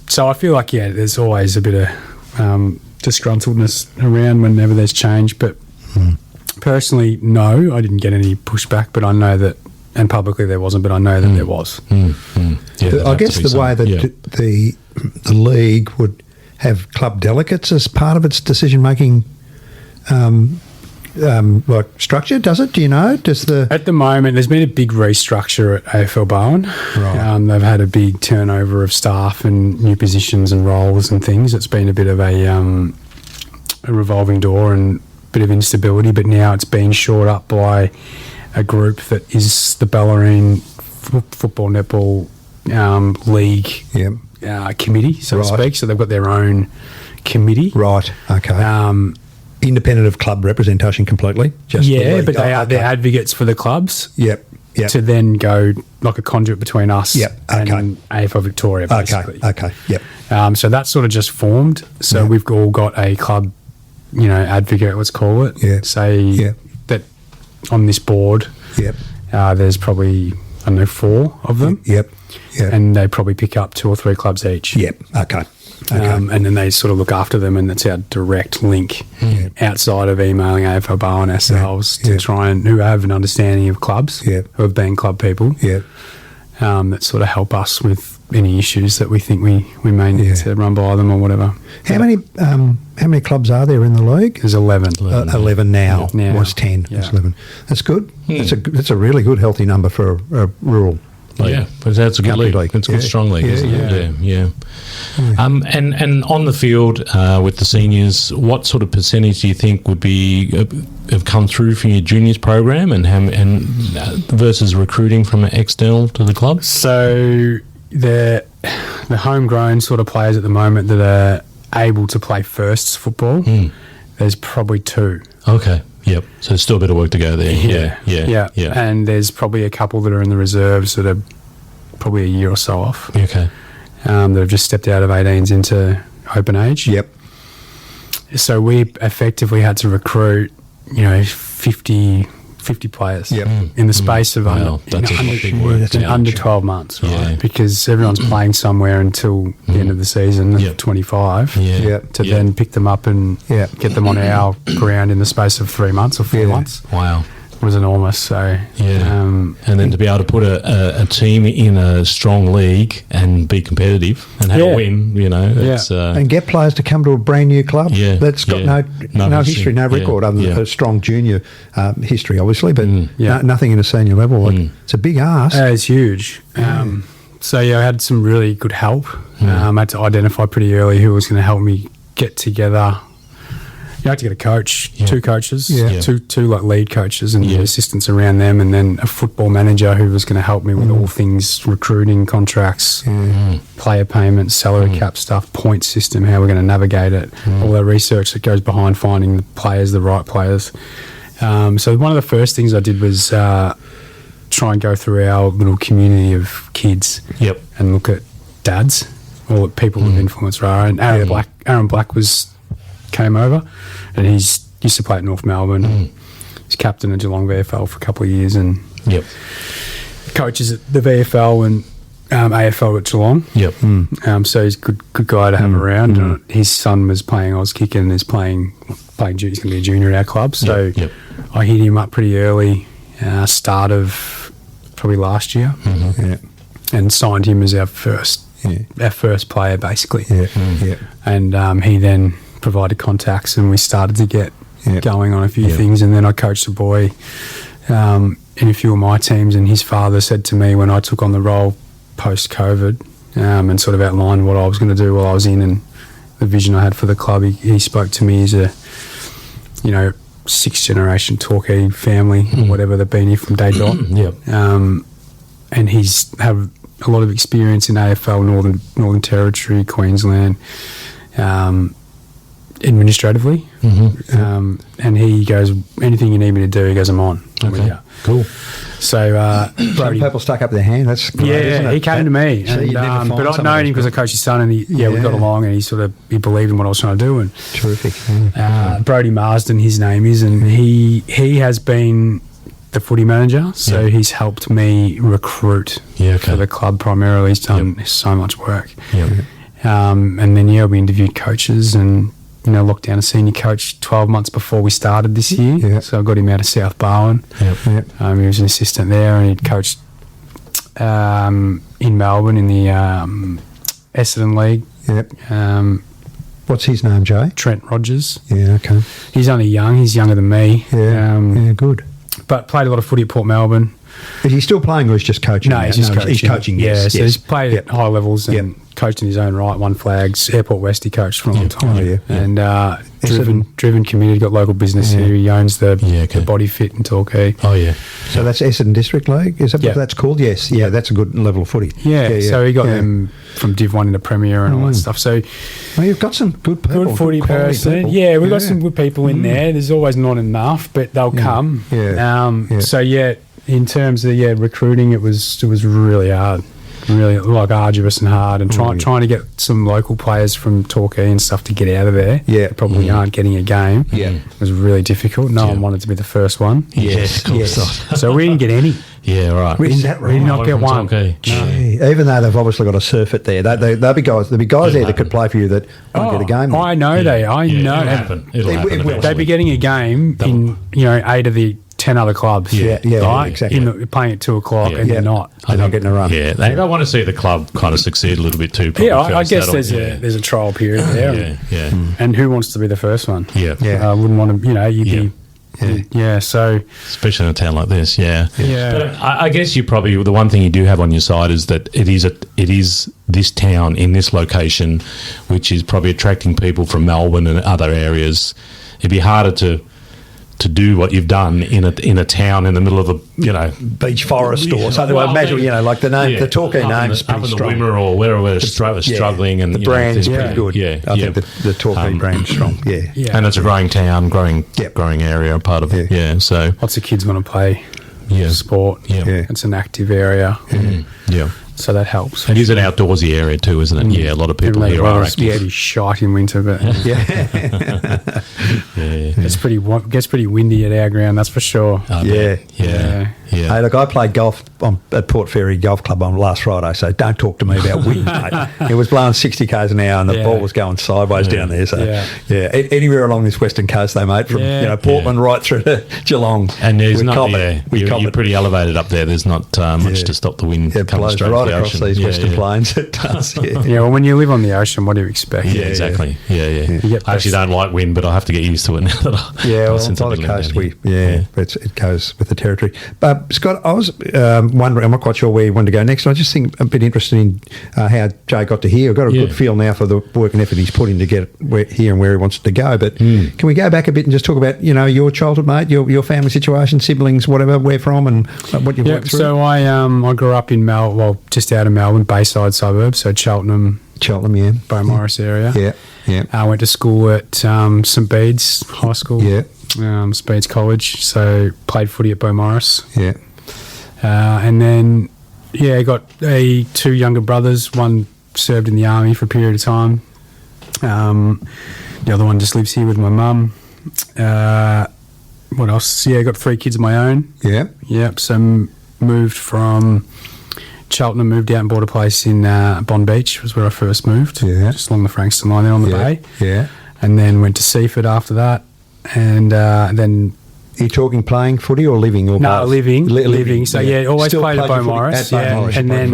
So I feel like there's always a bit of disgruntledness around whenever there's change. But personally, no, I didn't get any pushback. But I know that, and publicly there wasn't. But I know that there was. I guess the way that the league would have club delegates as part of its decision making. Structure, does it? Do you know? At the moment, there's been a big restructure at AFL Bowen. Right. They've had a big turnover of staff and new positions and roles and things. It's been a bit of a revolving door and a bit of instability, but now it's been shored up by a group that is the Bellarine Football Netball League committee, so to speak. So they've got their own committee. Right, okay. Independent of club representation completely. But they're advocates for the clubs. Yep. To then go like a conduit between us and AFL Victoria, basically. Okay. Yep. So that's sort of just formed. So we've all got a club, advocate, let's call it. Yeah. Say that on this board. Yep. There's probably 4 of them. Yep. And they probably pick up 2 or 3 clubs each. Yep. Okay. And then they sort of look after them, and that's our direct link outside of emailing AFL Bowen ourselves to try and who have an understanding of clubs, who have been club people, that sort of help us with any issues that we think we may need to run by them or whatever. How many clubs are there in the league? There's 11. 11 now. Was 10. Yeah. It's 11. That's good. That's a really good, healthy number for a rural. But that's a good league. It's a good, strong league, isn't it? Yeah. And on the field with the seniors, what sort of percentage do you think would have come through from your juniors program, and versus recruiting from external to the club? So the homegrown sort of players at the moment that are able to play firsts football, there's probably 2. Okay. Yep. So there's still a bit of work to go there. Yeah. And there's probably a couple that are in the reserves that are probably a year or so off. Okay. That have just stepped out of 18s into open age. Yep. So we effectively had to recruit, 50 players in the space of under 12 months, right? Because everyone's playing somewhere until the end of the season, 25, to then pick them up and get them on our ground in the space of 3 months or 4 months. Wow. Was enormous. So and then to be able to put a team in a strong league and be competitive and have a win, it's, and get players to come to a brand new club that's got no history, no record other than a strong junior history, obviously, but nothing in a senior level. It's a big ask. It's huge. So I had some really good help. I had to identify pretty early who was going to help me get together. You had to get a coach, 2 coaches, two like lead coaches and the assistants around them, and then a football manager who was going to help me with all things recruiting, contracts, player payments, salary cap stuff, point system, how we're going to navigate it, all the research that goes behind finding the right players. So one of the first things I did was try and go through our little community of kids and look at dads, or people of influence, right? And Aaron Black came over, and he's used to play at North Melbourne. He's captain of Geelong VFL for a couple of years, and coaches at the VFL and AFL at Geelong. So he's a good guy to have around. His son was playing Auskick and is playing junior. He's going to be a junior at our club. So I hit him up pretty early, start of probably last year, and signed him as our first player, basically. And he then provided contacts, and we started to get going on a few things. And then I coached a boy in a few of my teams, and his father said to me when I took on the role post-COVID, and sort of outlined what I was going to do while I was in and the vision I had for the club, he spoke to me as a, sixth generation Torquay family or whatever, they've been here from day dot. And he's had a lot of experience in AFL, Northern Territory, Queensland, administratively. And he goes, anything you need me to do, he goes, I'm on. Okay. Cool. So Brody, people stuck up their hand. That's great, isn't it? He came to me, So you and, need to but I'd find known him because I coached his son, and we got along, and he believed in what I was trying to do. And Terrific. Brody Marsden, his name is, and he has been the footy manager, so he's helped me recruit for the club primarily. He's done so much work. And then we interviewed coaches and locked down a senior coach 12 months before we started this year. So I got him out of South Barwon. He was an assistant there, and he'd coached in Melbourne in the Essendon League. What's his name, Jay? Trent Rogers. Okay. He's only young. He's younger than me. Good. But played a lot of footy at Port Melbourne. Is he still playing, or is he just coaching? No, he's just coaching. He's coaching, yes. So he's played at high levels and coached in his own right, won flags. Airport West he coached for a long time. And driven community, got local business here. He owns the Body Fit in Torquay. So that's Essendon District League? Is that what that's called? Yes. Yeah, that's a good level of footy. So he got them from Div 1 into Premier and all that stuff. So you've got some good people. Good footy person. Yeah, we've got some good people in there. There's always not enough, but they'll come. So, in terms of recruiting, it was really hard. Really arduous and hard, and trying to get some local players from Torquay and stuff to get out of there. Probably aren't getting a game. It was really difficult. No one wanted to be the first one. So we didn't get any. We did not get one. No. Even though they've obviously got a surfeit there, there'll be guys there that could play for you that won't get a game. I know It'll happen. They'd be getting a game in 8 of the 10 other clubs. Exactly. Playing at 2:00 and they're not. They're not getting a run. They want to see the club kind of succeed a little bit too. I guess there's a trial period there. And who wants to be the first one? I wouldn't want to. You'd be. So especially in a town like this, But I guess you probably the one thing you do have on your side is that it is this town in this location, which is probably attracting people from Melbourne and other areas. It'd be harder to do what you've done in a town in the middle of a beach forest or something. Well, imagine like the name, the Torquay name is pretty strong. Up in the Wimmera or wherever we're struggling, and the brand's pretty good. I think the Torquay brand's strong. And it's a growing town, growing area, part of it. So lots of kids want to play sport. It's an active area. So that helps. It is an outdoorsy area too, isn't it? A lot of people here are active. It's shite in winter, but it gets pretty windy at our ground, that's for sure. Hey, look, I played golf at Port Fairy Golf Club on last Friday, so don't talk to me about wind, mate. It was blowing 60 k's an hour and the ball was going sideways down there. So anywhere along this western coast, though, mate, from Portland right through to Geelong. And there's you're pretty elevated up there. There's not much to stop the wind coming straight right across these western plains. It does. Well, when you live on the ocean, what do you expect? Exactly. I actually don't like wind, but I have to get used to it now that by the coast, it goes with the territory. But Scott, I was wondering, I'm not quite sure where you wanted to go next. I just think I'm a bit interested in how Jay got to here. I've got a good feel now for the work and effort he's put in to get here and where he wants to go. But can we go back a bit and just talk about your childhood, mate, your family situation, siblings, whatever, where from, and what you've worked through? So I grew up in just out of Melbourne, Bayside suburbs, so Cheltenham, Beaumaris area. I went to school at St Bede's High School. St Bede's College, so played footy at Beaumaris. And then got 2 younger brothers. One served in the army for a period of time. The other one just lives here with my mum. What else? Got 3 kids of my own. So moved from Cheltenham, moved out and bought a place in Bond Beach, was where I first moved. Just along the Frankston line there on the bay. And then went to Seaford after that. And then You're talking playing footy or living? Or no, both? living. So, always Still played at Beaumaris. And then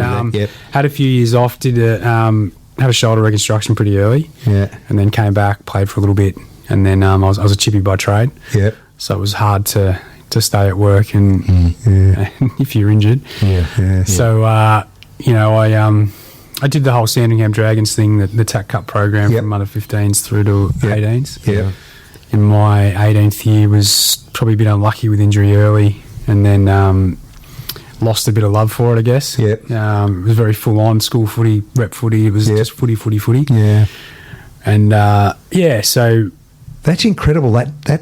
had a few years off, did had a shoulder reconstruction pretty early. Yeah. And then came back, played for a little bit. And then I was a chippy by trade. Yeah. So it was hard to stay at work and if you're injured. Yeah. So, I did the whole Sandringham Dragons thing, the TAC Cup program from under 15s through to 18s. Yeah. In my 18th year was probably a bit unlucky with injury early, and then lost a bit of love for it, I guess. Yeah. It was very full on school footy, rep footy. It was just footy. Yeah. And so that's incredible. That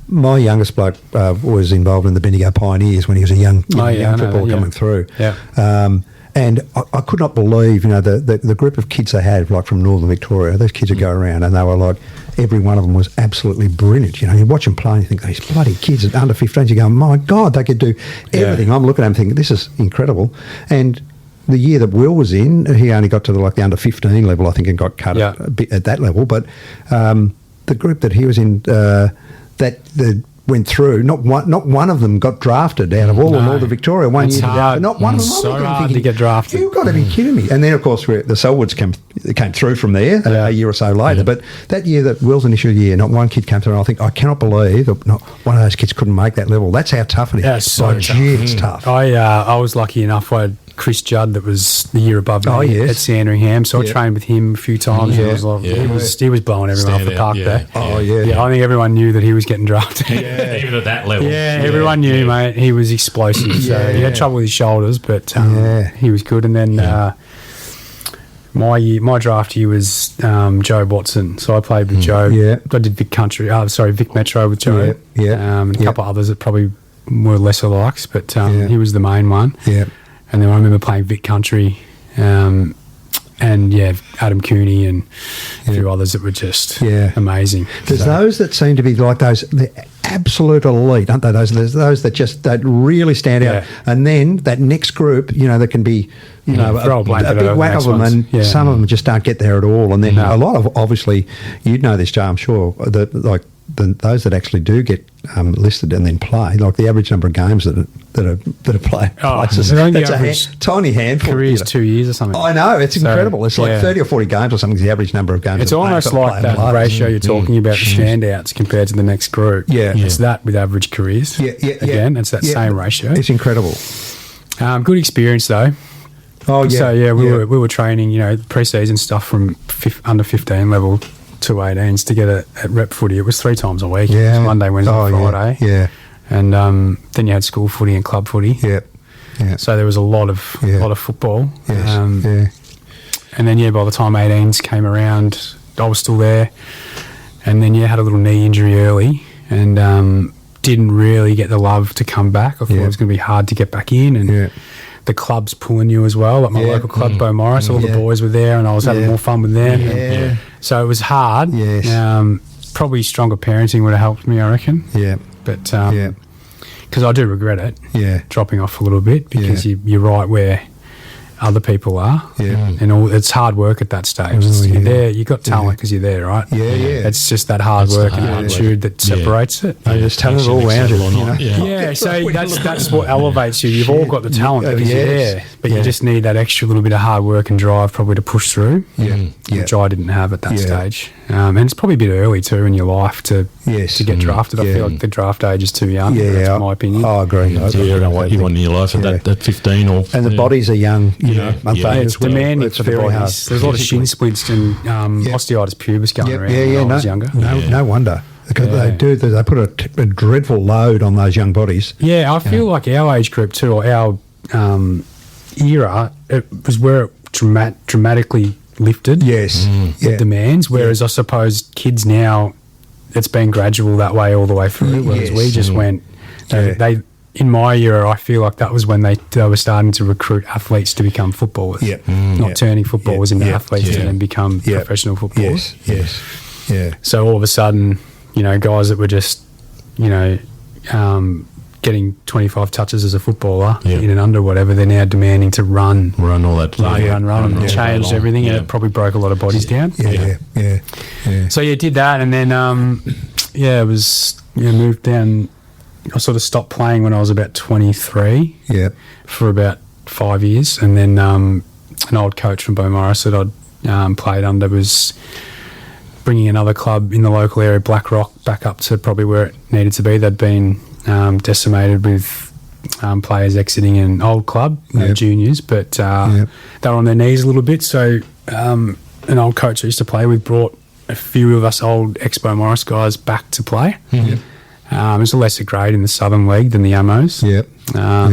my youngest bloke was involved in the Bendigo Pioneers when he was a young footballer coming through. Yeah. And I could not believe, the group of kids they had, like from Northern Victoria. Those kids would go around, and they were like, every one of them was absolutely brilliant. You watch them play and you think, these bloody kids at under 15s, you go, my God, they could do everything. I'm looking at them thinking, this is incredible. And the year that Will was in, he only got to the under 15 level, I think, and got cut a bit at that level. But the group that he was in, that went through, not one of them got drafted out of all of Northern Victoria. One year, not one of them. So hard to get drafted. You've got to be kidding me! And then, of course, the Selwoods came through from there a year or so later. But that year, that Will's initial year, not one kid came through. And I think I cannot believe that not one of those kids couldn't make that level. That's how tough it is. Yeah, so tough. It's tough. I was lucky enough. I had Chris Judd, that was the year above me at Sandringham. So I trained with him a few times. He was blowing everyone off the park there. Oh, yeah. I think everyone knew that he was getting drafted. Even at that level. Everyone knew, mate. He was explosive. So he had trouble with his shoulders, but he was good. And then my draft year was Joe Watson. So I played with Joe. Yeah. I did Vic Metro with Joe. And a couple of others that probably were lesser likes, but he was the main one. Yeah. And then I remember playing Vic Country, and Adam Cooney and a few others that were just amazing. There's those that seem to be like the absolute elite, aren't they? There's those that really stand out, and then that next group, that can be, a big whack of them, and some of them just don't get there at all. And then a lot of, obviously, you'd know this, Joe, I'm sure, those that actually do get listed and then play, like the average number of games that are played. That's a tiny handful. Career is 2 years or something. I know, it's incredible. It's like 30 or 40 games or something is the average number of games. It's almost like that ratio you're talking about, the standouts compared to the next group. Yeah. It's that with average careers. Again, it's that same ratio. It's incredible. Good experience though. Oh yeah. So we were training, pre-season stuff from under 15 level to 18s to get at rep footy. It was 3 times a week. Yeah. It was Monday, Wednesday, Friday. Yeah. And then you had school footy and club footy. Yeah. Yeah. So there was a lot of football. Yes. And then by the time 18s came around, I was still there. And then had a little knee injury early and didn't really get the love to come back. I thought it was going to be hard to get back in, and the club's pulling you as well. Like my local club, Beaumaris, all the boys were there, and I was having more fun with them. Yeah. So it was hard. Yes. Probably stronger parenting would have helped me, I reckon. Yeah. But because I do regret it. Yeah. Dropping off a little bit because you're right where other people are. Yeah. And it's hard work at that stage. You're there. You got talent because you're there, right? Yeah. It's just that hard work and attitude that separates it. There's talent all around you. So that's what elevates you. You've all got the talent because you're there, but you just need that extra little bit of hard work and drive probably to push through. Which I didn't have at that stage. And it's probably a bit early too in your life to get drafted. I feel like the draft age is too young. That's my opinion. I agree. You don't know what you want in your life at that 15 or... And the bodies are young. It's demanding for the bodies. There's a lot of shin splints and osteitis pubis going around when I was younger. No wonder. They do. They put a dreadful load on those young bodies. Yeah, I feel like our age group too, or our era, it was where it dramatically lifted. Yes. The demands, whereas I suppose kids now, it's been gradual that way all the way through, whereas we just went... They in my era, I feel like that was when they were starting to recruit athletes to become footballers. Not turning footballers into athletes and then become professional footballers. Yes. So all of a sudden, guys that were just, getting 25 touches as a footballer in and under whatever, they're now demanding to run all that. Run. It changed everything and it probably broke a lot of bodies down. So did that, and then Yeah, it was. Moved down. I sort of stopped playing when I was about 23. Yeah. For about 5 years, and then an old coach from Beaumaris that I'd played under was bringing another club in the local area, Black Rock, back up to probably where it needed to be. They'd been decimated with players exiting an old club, juniors, but they were on their knees a little bit. So an old coach I used to play with brought a few of us old ex-Beaumaris guys back to play. It was a lesser grade in the Southern League than the Ammos. It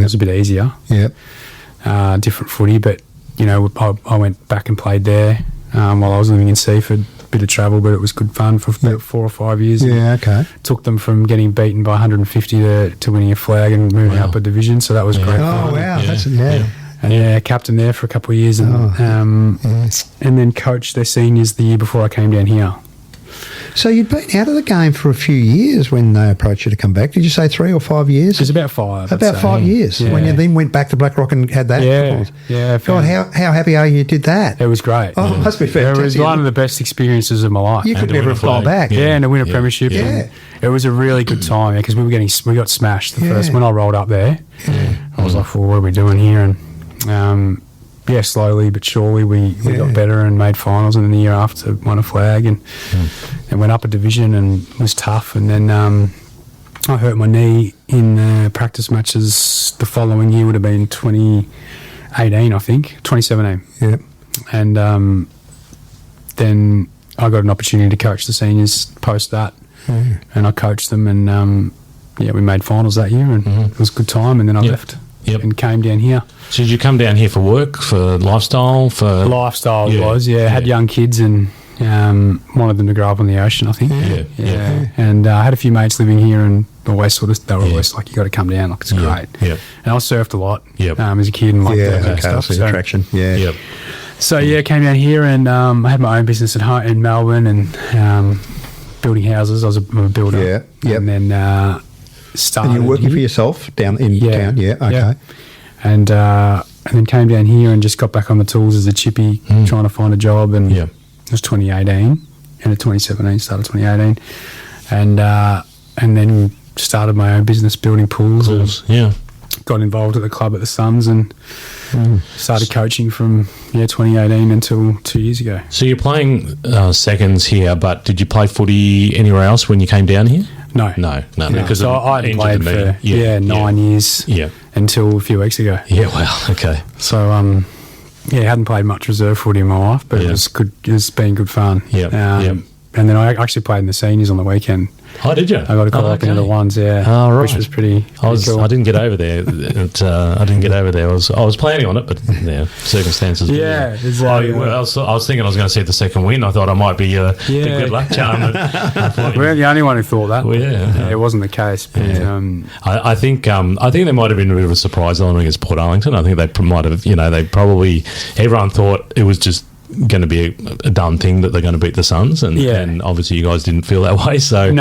was a bit easier. Different footy, but I went back and played there while I was living in Seaford. Bit of travel, but it was good fun for about 4 or 5 years. Took them from getting beaten by 150 to winning a flag and moving up a division, so that was great fun. Oh, wow. And captain there for a couple of years, and then coached their seniors the year before I came down here. So you'd been out of the game for a few years when they approached you to come back. Did you say 3 or 5 years? It was about 5. About 5 years. When you then went back to Blackrock and had that performance. God, how happy are you did that? It was great. Oh, it must be fantastic. It was one of the best experiences of my life. You could never have gone back. And to win a premiership. It was a really good time because we got smashed the first when I rolled up there. I was like, well, what are we doing here? And slowly but surely we got better and made finals, and then the year after won a flag and went up a division and was tough. And then I hurt my knee in practice matches the following year, would have been 2018, I think, 2017. And then I got an opportunity to coach the seniors post that, and I coached them, and we made finals that year, and it was a good time. And then I left. And came down here. So did you come down here for work, for lifestyle? Lifestyle had young kids and wanted them to grow up on the ocean, I think. And I had a few mates living here, and they were always like, you got to come down, like it's great. And I surfed a lot as a kid and liked that kind of stuff. So attraction. So came down here, and I had my own business at home in Melbourne, and building houses. I was a builder. And then started. And you're working for yourself down in town? And then came down here and just got back on the tools as a chippy, trying to find a job. And it was 2018, end of 2017, started 2018, and then started my own business building pools. Got involved at the club at the Suns and started coaching from 2018 until 2 years ago. So you're playing seconds here, but did you play footy anywhere else when you came down here? No. Because so I hadn't played for 9 years until a few weeks ago. Okay. So hadn't played much reserve footy in my life, but it was good. It's been good fun. And then I actually played in the seniors on the weekend. Oh, did you? I got to call up into the ones, which was pretty cool. I didn't get over there. I was planning on it, but circumstances. It's like, I was thinking I was going to see the second win. I thought I might be a good luck charm. We're the only one who thought that. It wasn't the case. But, I think there might have been a bit of a surprise element against Port Arlington. I think they might have. Everyone thought it was just going to be a done thing that they're going to beat the Suns, and obviously you guys didn't feel that way, so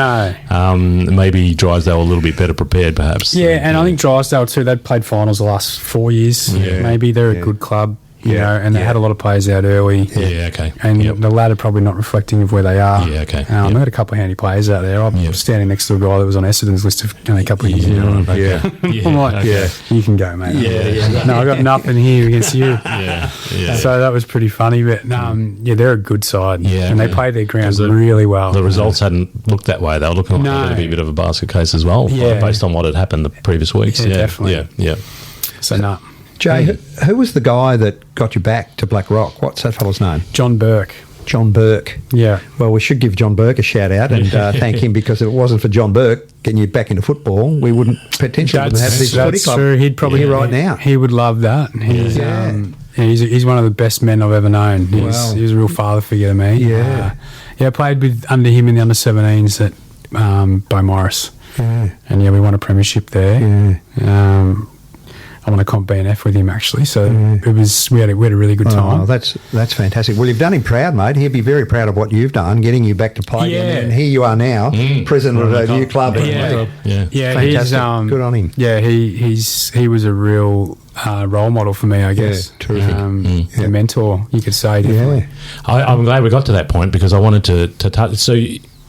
maybe Drysdale a little bit better prepared perhaps. I think Drysdale too, they'd played finals the last 4 years. Maybe they're a good club, and they had a lot of players out early. And the latter probably not reflecting of where they are. They had a couple of handy players out there. I'm standing next to a guy that was on Essendon's list of only a couple of years ago. I'm like, you can go, mate. No, I got nothing here against you. So that was pretty funny, but they're a good side, and they play their grounds really well. The results hadn't looked that way. They were looking like they were going to be a bit of a basket case as well, based on what had happened the previous weeks. Definitely. So no. Jay, who was the guy that got you back to Black Rock? What's that fellow's name? John Burke. John Burke. Yeah. Well, we should give John Burke a shout out and thank him, because if it wasn't for John Burke getting you back into football, we wouldn't potentially have this footy club. True. He'd probably here right now. He would love that. He's one of the best men I've ever known. He was a real father figure to me. I played under him in the under-17s at Beaumaris. And we won a premiership there. I won a comp BNF with him actually, so it was we had a really good time. Oh, that's fantastic. Well, you've done him proud, mate. He'll be very proud of what you've done, getting you back to play. And here you are now, president of a new club. Fantastic. Good on him. He was a real role model for me, I guess. Terrific. A mentor, you could say. Definitely. I'm glad we got to that point, because I wanted to touch. So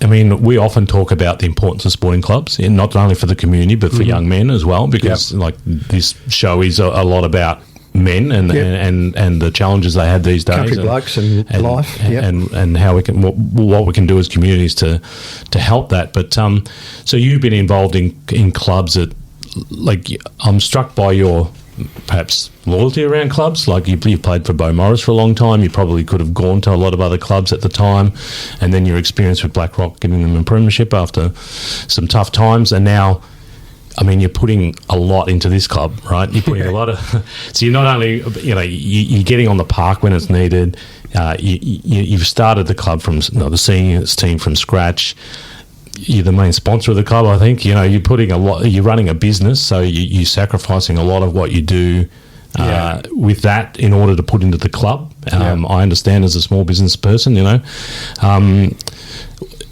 I mean, we often talk about the importance of sporting clubs, not only for the community but for young men as well, because like this show is a lot about men and the challenges they have these days, country blokes and life, and how we can what we can do as communities to help that. But so you've been involved in clubs that, like, I'm struck by your perhaps loyalty around clubs. Like you played for Beau Morris for a long time. You probably could have gone to a lot of other clubs at the time, and then your experience with Blackrock getting them in premiership after some tough times, and now, I mean, you're putting a lot into this club, right? You're putting a lot of. So you're not only, you're getting on the park when it's needed. You've started the club from the seniors team from scratch. You're the main sponsor of the club, I think. You're putting a lot. You're running a business, so you're sacrificing a lot of what you do with that in order to put into the club. I understand as a small business person,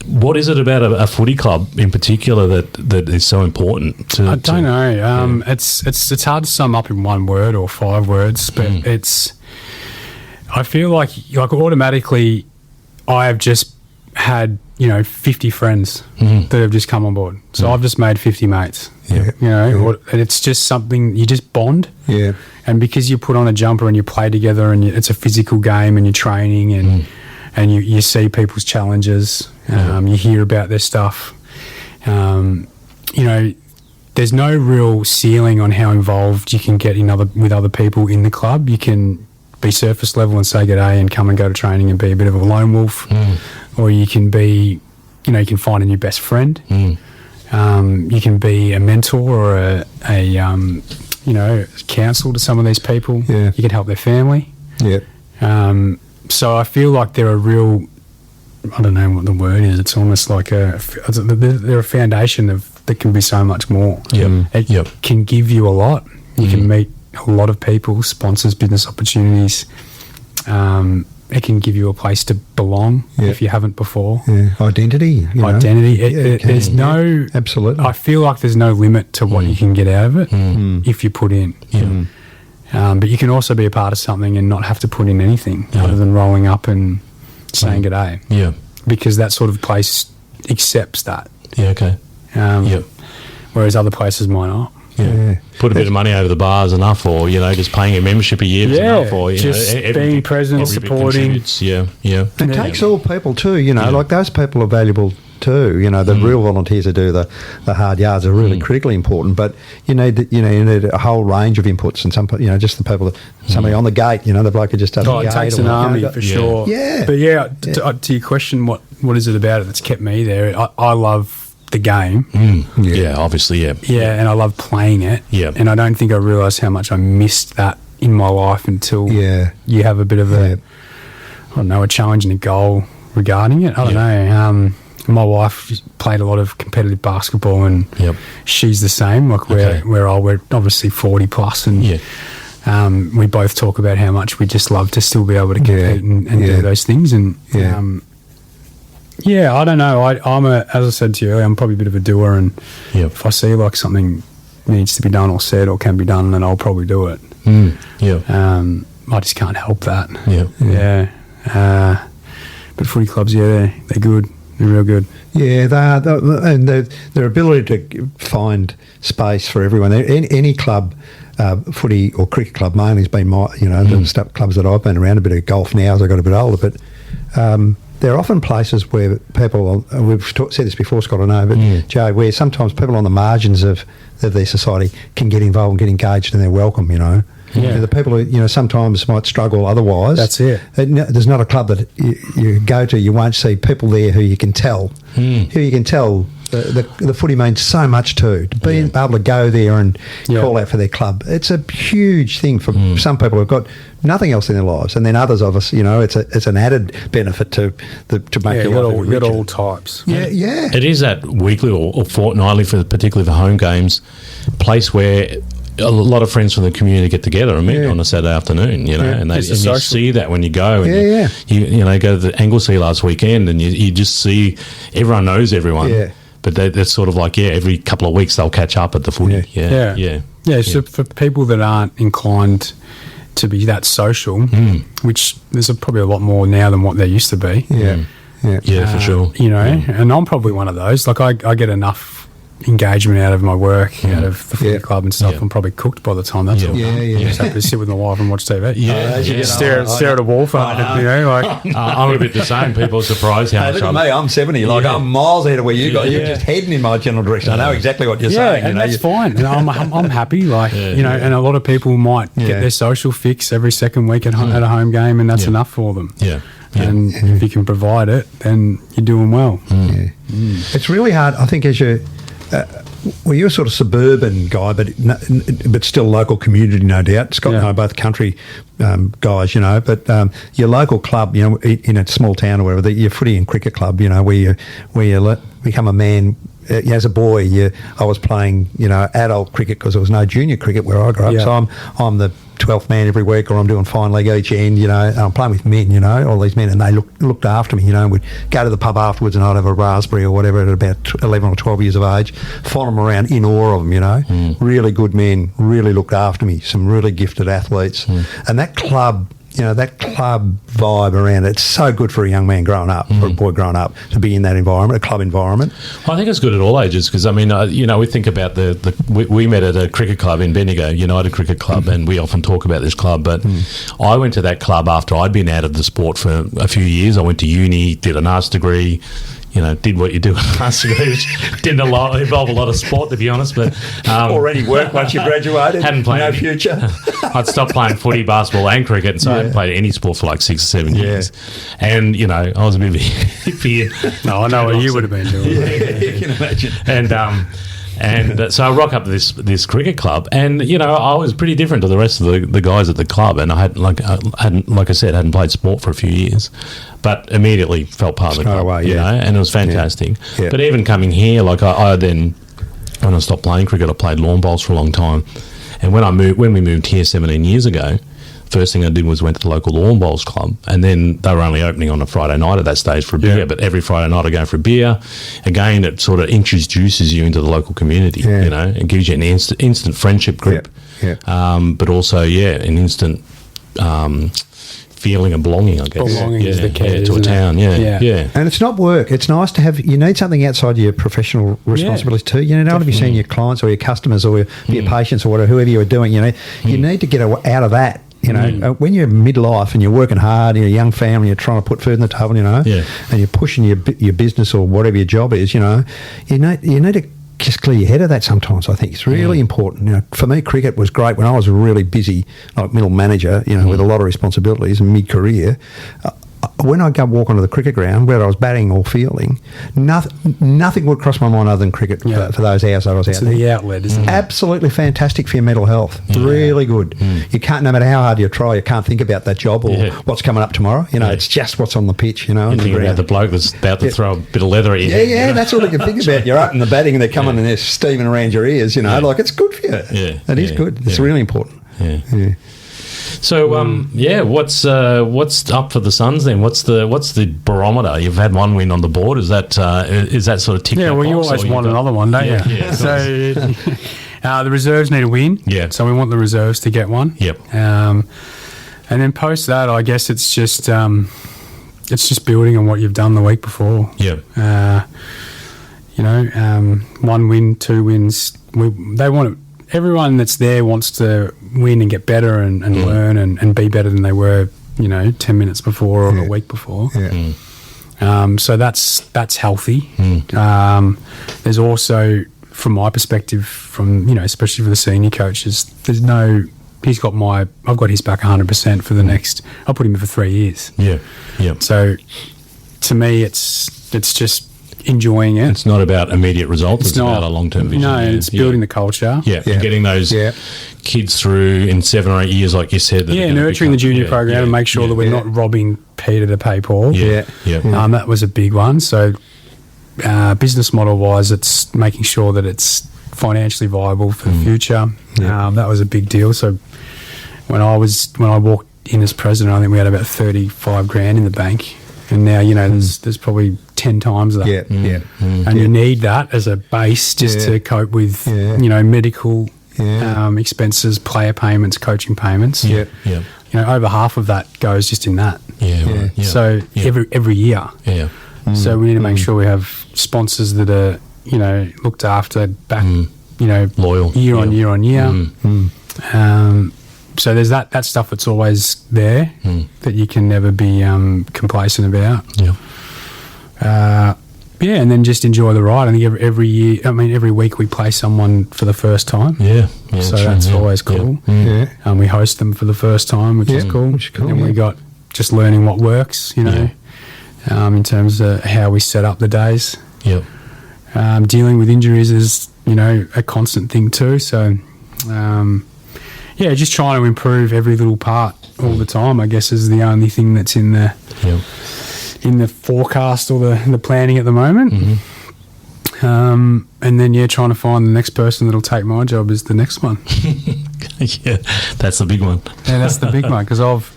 what is it about a footy club in particular that is so important? I don't know. It's hard to sum up in one word or 5 words, but I feel like automatically I have just had 50 friends that have just come on board. So I've just made 50 mates. And it's just something, you just bond. Yeah. And because you put on a jumper and you play together and it's a physical game and you're training and you see people's challenges, you hear about their stuff. There's no real ceiling on how involved you can get with other people in the club. You can be surface level and say g'day and come and go to training and be a bit of a lone wolf, or you can be, you can find a new best friend. You can be a mentor or a counsel to some of these people. Yeah. You can help their family. Yeah. So I feel like they're a real, I don't know what the word is. It's almost like they're a foundation that can be so much more. It can give you a lot. You can meet a lot of people, sponsors, business opportunities. It can give you a place to belong if you haven't before. Yeah. Identity. There's no... Absolutely. I feel like there's no limit to what you can get out of it if you put in. But you can also be a part of something and not have to put in anything other than rolling up and saying g'day. Yeah. Because that sort of place accepts that. Yeah, okay. Whereas other places might not. Yeah. Put a bit of money over the bar is enough, or just paying a membership a year is enough, or just being present, supporting. It takes all people too. Like those people are valuable too. The real volunteers who do the hard yards are really critically important. But you need a whole range of inputs, and some just the people, somebody on the gate. The bloke who just does the gate. It takes an army for sure. Yeah. But to your question, what is it about it that's kept me there? I love the game. Obviously, and I love playing it. And I don't think I realised how much I missed that in my life until you have a bit of a challenge and a goal regarding it. I don't know. My wife played a lot of competitive basketball, and she's the same. Like we're obviously 40 plus, and we both talk about how much we just love to still be able to compete and do those things. And I don't know. As I said to you earlier, I'm probably a bit of a doer, and if I see like something needs to be done or said or can be done, then I'll probably do it. I just can't help that. But footy clubs, they're good. They're real good. Yeah, they are, and their ability to find space for everyone. Any club, footy or cricket club mainly has been the clubs that I've been around. A bit of golf now as I got a bit older, but they're often places where people, we've said this before, Scott, I know, but Joe, where sometimes people on the margins of their society can get involved and get engaged, and they're welcome. The people who sometimes might struggle otherwise. That's it. There's not a club that you go to, you won't see people there who you can tell the footy means so much to be able to go there and call out for their club. It's a huge thing for some people who've got nothing else in their lives, and then others of us, it's an added benefit to make your life. You got all types. It is that weekly or fortnightly, particularly for home games, place where a lot of friends from the community get together and meet on a Saturday afternoon, and you see that when you go. And you go to the Anglesea last weekend, and you just see everyone knows everyone. But that's sort of like, every couple of weeks they'll catch up at the footy. So for people that aren't inclined to be that social, which there's probably a lot more now than what there used to be. Yeah, for sure. You know, and I'm probably one of those. Like, I get enough engagement out of my work, out of the footy club and stuff. I'm probably cooked by the time that's all done. Just have to sit with my wife and watch TV. Stare at a wall for you know, like I'm a bit the same. People are surprised how much look at me, I'm 70. Like, I'm miles ahead of where you got. You're just heading in my general direction. I know exactly what you're saying. And that's fine. And I'm happy. Like, you know, and a lot of people might get their social fix every second week at a home game, and that's enough for them. And if you can provide it, then you're doing well. It's really hard, I think, as you. Well, you're a sort of suburban guy, but still local community, no doubt. Scott and I are both country guys, you know. But your local club, you know, in a small town or whatever, your footy and cricket club, you know, where you become a man. As a boy, I was playing, you know, adult cricket because there was no junior cricket where I grew up. So I'm the 12th man every week, or I'm doing fine league each end, you know, and I'm playing with men, you know, all these men, and they looked after me, you know, and we'd go to the pub afterwards and I'd have a raspberry or whatever at about 11 or 12 years of age, follow them around in awe of them, you know, really good men, really looked after me, some really gifted athletes, and that club, you know, that club vibe around it's so good for a young man growing up, for a boy growing up, to be in that environment, a club environment. Well, I think it's good at all ages because, I mean, you know, we think about we met at a cricket club in Bendigo, United Cricket Club, and we often talk about this club, but I went to that club after I'd been out of the sport for a few years. I went to uni, did an arts degree, you know, did what you do in arts degree, which didn't involve a lot of sport, to be honest. But already worked once you graduated. Hadn't played no future. I'd stopped playing footy, basketball, and cricket, and so I hadn't played any sport for like 6 or 7 years. And you know, I was a bit of a hippie. No, I know what you would have been doing. You can imagine. And so I rock up to this cricket club, and you know, I was pretty different to the rest of the guys at the club, and I hadn't like I said, hadn't played sport for a few years, but immediately felt part of the club, you know, and it was fantastic. But even coming here, like I then, when I stopped playing cricket, I played lawn bowls for a long time, and when we moved here 17 years ago, first thing I did was went to the local lawn bowls club, and then they were only opening on a Friday night at that stage for a beer, but every Friday night I go for a beer. Again, it sort of introduces you into the local community, you know, it gives you an instant friendship group, but also, an instant feeling of belonging, I guess. Belonging is the key, to a town, And it's not work. It's nice to have, you need something outside your professional responsibilities too. You know, to be seeing your clients or your customers or your patients or whatever, whoever you're doing, you know, you need to get out of that. You know, when you're midlife and you're working hard, you're a young family, you're trying to put food on the table, you know, and you're pushing your business or whatever your job is, you know, you need to just clear your head of that sometimes. I think it's really important. You know, for me, cricket was great when I was really busy, like middle manager, you know, with a lot of responsibilities and mid-career. When I go walk onto the cricket ground, whether I was batting or fielding, nothing would cross my mind other than cricket for those hours I was out there. It's the outlet, isn't it? Absolutely fantastic for your mental health. Really good. You can't, no matter how hard you try, you can't think about that job or what's coming up tomorrow. You know, it's just what's on the pitch, you know. You think about the bloke that's about to throw a bit of leather at you. Yeah, that's all you can think about. You're up in the batting and they're coming and they're steaming around your ears, you know, like it's good for you. It is good. It's really important. So what's up for the Suns then? What's the barometer? You've had one win on the board. Is that sort of ticked? Yeah, well, you always want another one, don't you? Yeah. So the reserves need a win. Yeah. So we want the reserves to get one. Yep. And then post that, I guess it's just building on what you've done the week before. Yeah. You know, 1 win, 2 wins. They want it. Everyone that's there wants to win and get better and learn and be better than they were, you know, 10 minutes before or a week before. So that's healthy. There's also, from my perspective, from, you know, especially for the senior coaches, I've got his back 100% for the next. I'll put him in for 3 years. Yeah. So to me, it's just enjoying it. It's not about immediate results. It's about a long-term vision. No, it's building the culture. And getting those kids through in 7 or 8 years, like you said. Nurturing the junior program and make sure that we're not robbing Peter to pay Paul. That was a big one. So business model-wise, it's making sure that it's financially viable for the future. That was a big deal. So when I walked in as president, I think we had about 35 grand in the bank. And now, you know, there's probably 10 times that. And you need that as a base just to cope with, you know, medical expenses, player payments, coaching payments. You know, over half of that goes just in that. So every year. So we need to make sure we have sponsors that are, looked after back, loyal year on year on year. So there's that stuff that's always there that you can never be complacent about. And then just enjoy the ride. I think every week we play someone for the first time. So that's always cool. We host them for the first time, which is cool. And we got just learning what works, in terms of how we set up the days. Dealing with injuries is, a constant thing too. So, just trying to improve every little part all the time, I guess, is the only thing that's in the forecast or the planning at the moment. And then, trying to find the next person that'll take my job is the next one. That's the big one. Yeah, that's the big one, because I've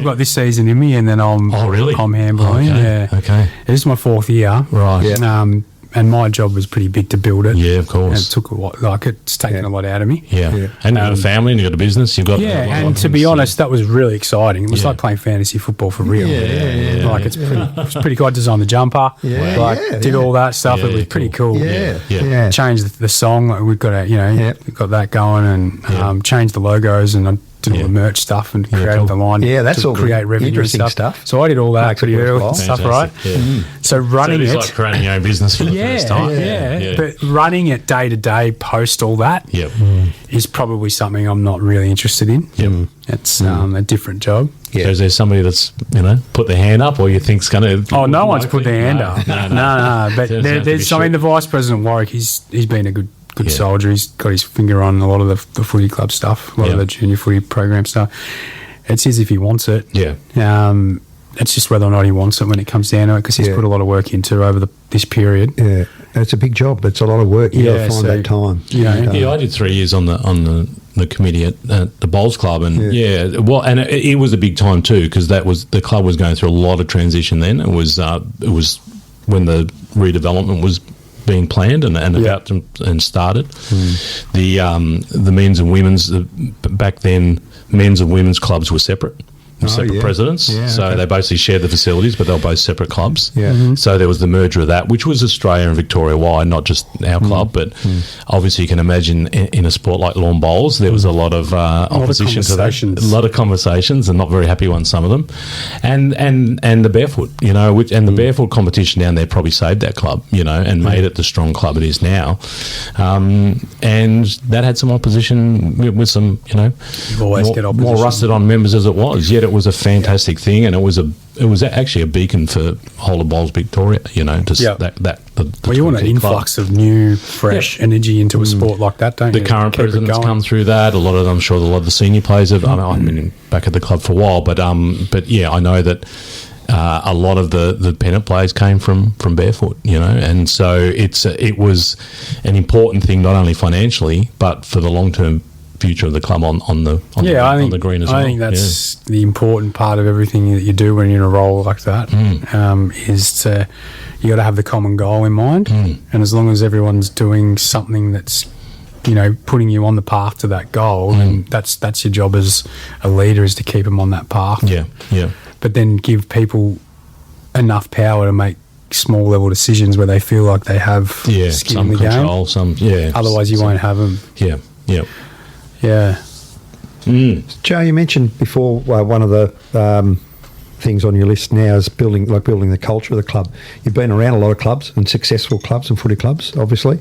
got this season in me, and then I'm handballing. Okay. This is my 4th year. Right. And my job was pretty big to build it. Yeah, of course. And it took a lot. It's taken a lot out of me. And you've got a family, and you've got a business. You've got and to be honest, that was really exciting. It was like playing fantasy football for real. It's pretty cool. I designed the jumper. Did all that stuff. It was pretty cool. Changed the song. We've got we've got that going, and changed the logos, and I did all the merch stuff and created the line. That's all create revenue and stuff. So I did all that pretty early and stuff, right? So running it's like creating your own business for the first time. But running it day to day, post all that, is probably something I'm not really interested in. It's a different job. So is there somebody that's put their hand up, or you think's going to? Oh, no one's put their hand up. No. But there's the Vice President Warwick. He's been a good soldier. He's got his finger on a lot of the footy club stuff, a lot of the junior footy program stuff. It's his if he wants it. It's just whether or not he wants it when it comes down to it, because he's put a lot of work into over this period. It's a big job. It's a lot of work. You got to find that time. I did 3 years on the committee at the Bowls Club, and it was a big time too, because the club was going through a lot of transition then. It was when the redevelopment was being planned and about to, and started. The men's and women's back then, men's and women's clubs were separate. Separate presidents, so they basically shared the facilities, but they were both separate clubs. So there was the merger of that, which was Australia and Victoria wide, not just our club. But obviously, you can imagine in a sport like lawn bowls, there was a lot of opposition to that, a lot of conversations, and not very happy ones, some of them. And the barefoot, and the barefoot competition down there probably saved that club, and made it the strong club it is now. And that had some opposition with some, more rusted on members as it was. Yet it was a fantastic thing, and it was actually a beacon for whole of Bowls Victoria. You want an influx of new, fresh energy into a sport like that, don't you? The current presidents come through that. A lot of them, I'm sure, a lot of the senior players have. I've been back at the club for a while, but I know that. A lot of the pennant players came from barefoot, and so it was an important thing, not only financially but for the long term future of the club on the green as well. I think that's the important part of everything that you do when you're in a role like that. Is you got to have the common goal in mind, and as long as everyone's doing something that's putting you on the path to that goal, and that's your job as a leader, is to keep them on that path. But then give people enough power to make small level decisions where they feel like they have skin in the control, game. Otherwise, you won't have them. Joe, you mentioned before one of the things on your list now is building the culture of the club. You've been around a lot of clubs and successful clubs and footy clubs, obviously.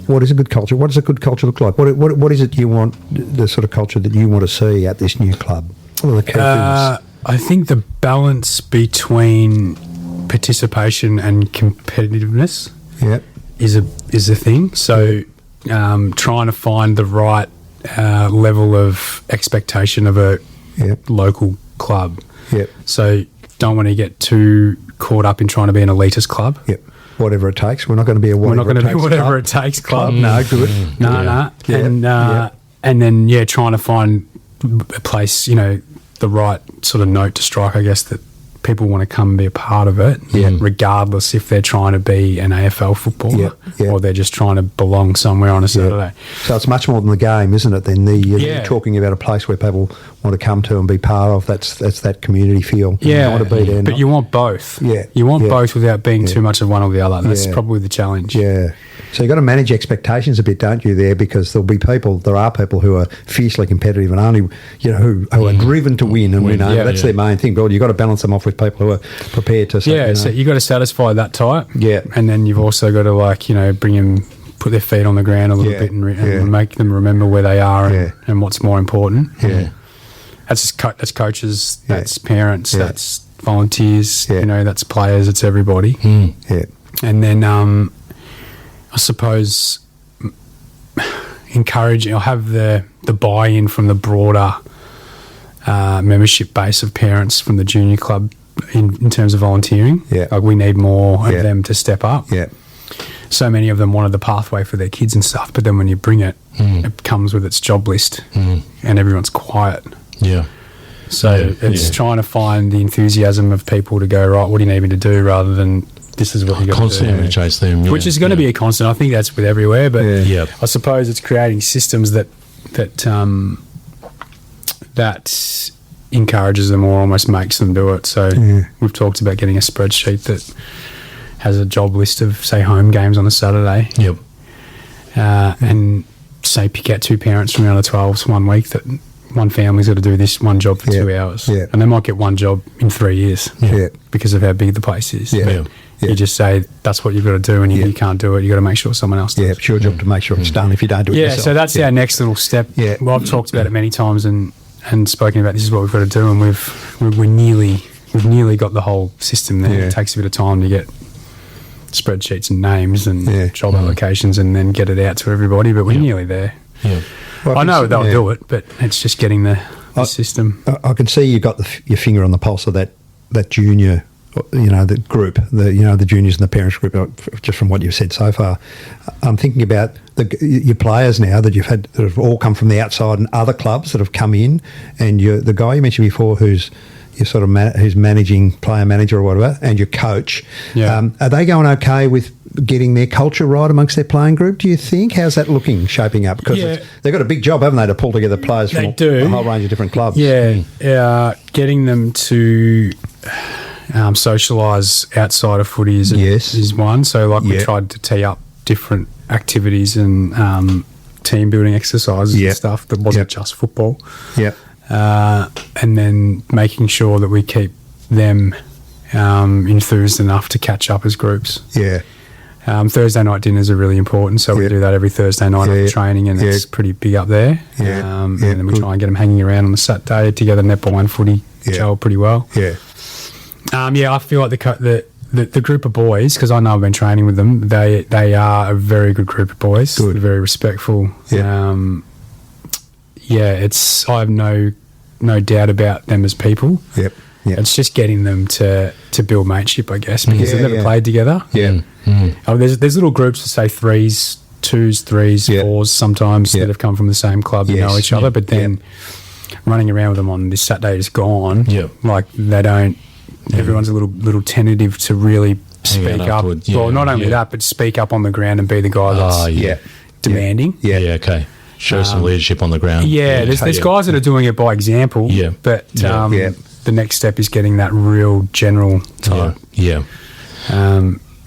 What is a good culture? What does a good culture look like? What is it you want, the sort of culture that you want to see at this new club? What are the key things? I think the balance between participation and competitiveness is a thing. So trying to find the right level of expectation of a local club. So don't want to get too caught up in trying to be an elitist club. Whatever it takes. We're not going to be a whatever it takes club. No, good. No. And then trying to find a place, the right sort of note to strike, I guess, that people want to come and be a part of it, regardless if they're trying to be an AFL footballer or they're just trying to belong somewhere on a Saturday. So it's much more than the game, isn't it? Then you're talking about a place where people want to come to and be part of. That's that community feel. Yeah, you want to be there, but you want both. Yeah, you want both without being too much of one or the other. That's probably the challenge. Yeah. So you've got to manage expectations a bit, don't you, there? Because there are people who are fiercely competitive and only, who are driven to win and win. That's their main thing. But you've got to balance them off with people who are prepared to. So you've got to satisfy that type. Yeah. And then you've also got to, bring them, put their feet on the ground a little bit and make them remember where they are and what's more important. Yeah. That's coaches, that's parents, that's volunteers, that's players, it's everybody. Yeah. And then I suppose encouraging, I'll have the buy-in from the broader membership base of parents from the junior club in terms of volunteering. Yeah. Like we need more of them to step up. Yeah. So many of them wanted the pathway for their kids and stuff, but then when you bring it, it comes with its job list and everyone's quiet. Yeah. So it's trying to find the enthusiasm of people to go, right, what do you need me to do, rather than this is what you got to do. Constantly chase them. Which is going to be a constant. I think that's with everywhere, but I suppose it's creating systems that encourages them or almost makes them do it. So we've talked about getting a spreadsheet that has a job list of, say, home games on a Saturday. Yep. And say pick out 2 parents from the under 12s 1 week that one family's got to do this one job for 2 hours. Yeah. And they might get one job in 3 years because of how big the place is. Yeah. You just say that's what you've got to do, and you can't do it. You've got to make sure someone else does. Yeah, it's your job to make sure it's done if you don't do it yourself. So that's our next little step. Yeah. Well, I've talked about it many times and spoken about this is what we've got to do, and we've nearly got the whole system there. It takes a bit of time to get spreadsheets and names and job allocations and then get it out to everybody, but we're nearly there. Yeah. Well, I know they'll do it, but it's just getting the system. I can see you've got your finger on the pulse of that junior, the group, the juniors and the parents group, just from what you've said so far. I'm thinking about your players now that you've had that have all come from the outside and other clubs that have come in, and the guy you mentioned before who's who's managing, player manager or whatever, and your coach. Yeah. Are they going okay with getting their culture right amongst their playing group, do you think? How's that shaping up? Because they've got a big job, haven't they, to pull together players from a whole range of different clubs. Yeah. Getting them to socialise outside of footy is one. So, we tried to tee up different activities and team building exercises and stuff that wasn't just football. Yeah. And then making sure that we keep them enthused enough to catch up as groups. Yeah. Thursday night dinners are really important, so we do that every Thursday night after training, and it's pretty big up there. And then we try and get them hanging around on the Saturday together, netball and footy, gel pretty well. Yeah. I feel like the group of boys, because I know I've been training with them, they are a very good group of boys. Good. They're very respectful. I have no doubt about them as people. Yep. It's just getting them to build mateship, I guess, because they've never played together. Yeah. There's little groups that say 3s, 2s, 3s, 4s sometimes that have come from the same club and know each other, but then running around with them on this Saturday is gone. Like they don't. Everyone's a little tentative to really speak up. Well, not only that, but speak up on the ground and be the guy that's demanding. Okay. Show some leadership on the ground. There's guys that are doing it by example. But the next step is getting that real general type.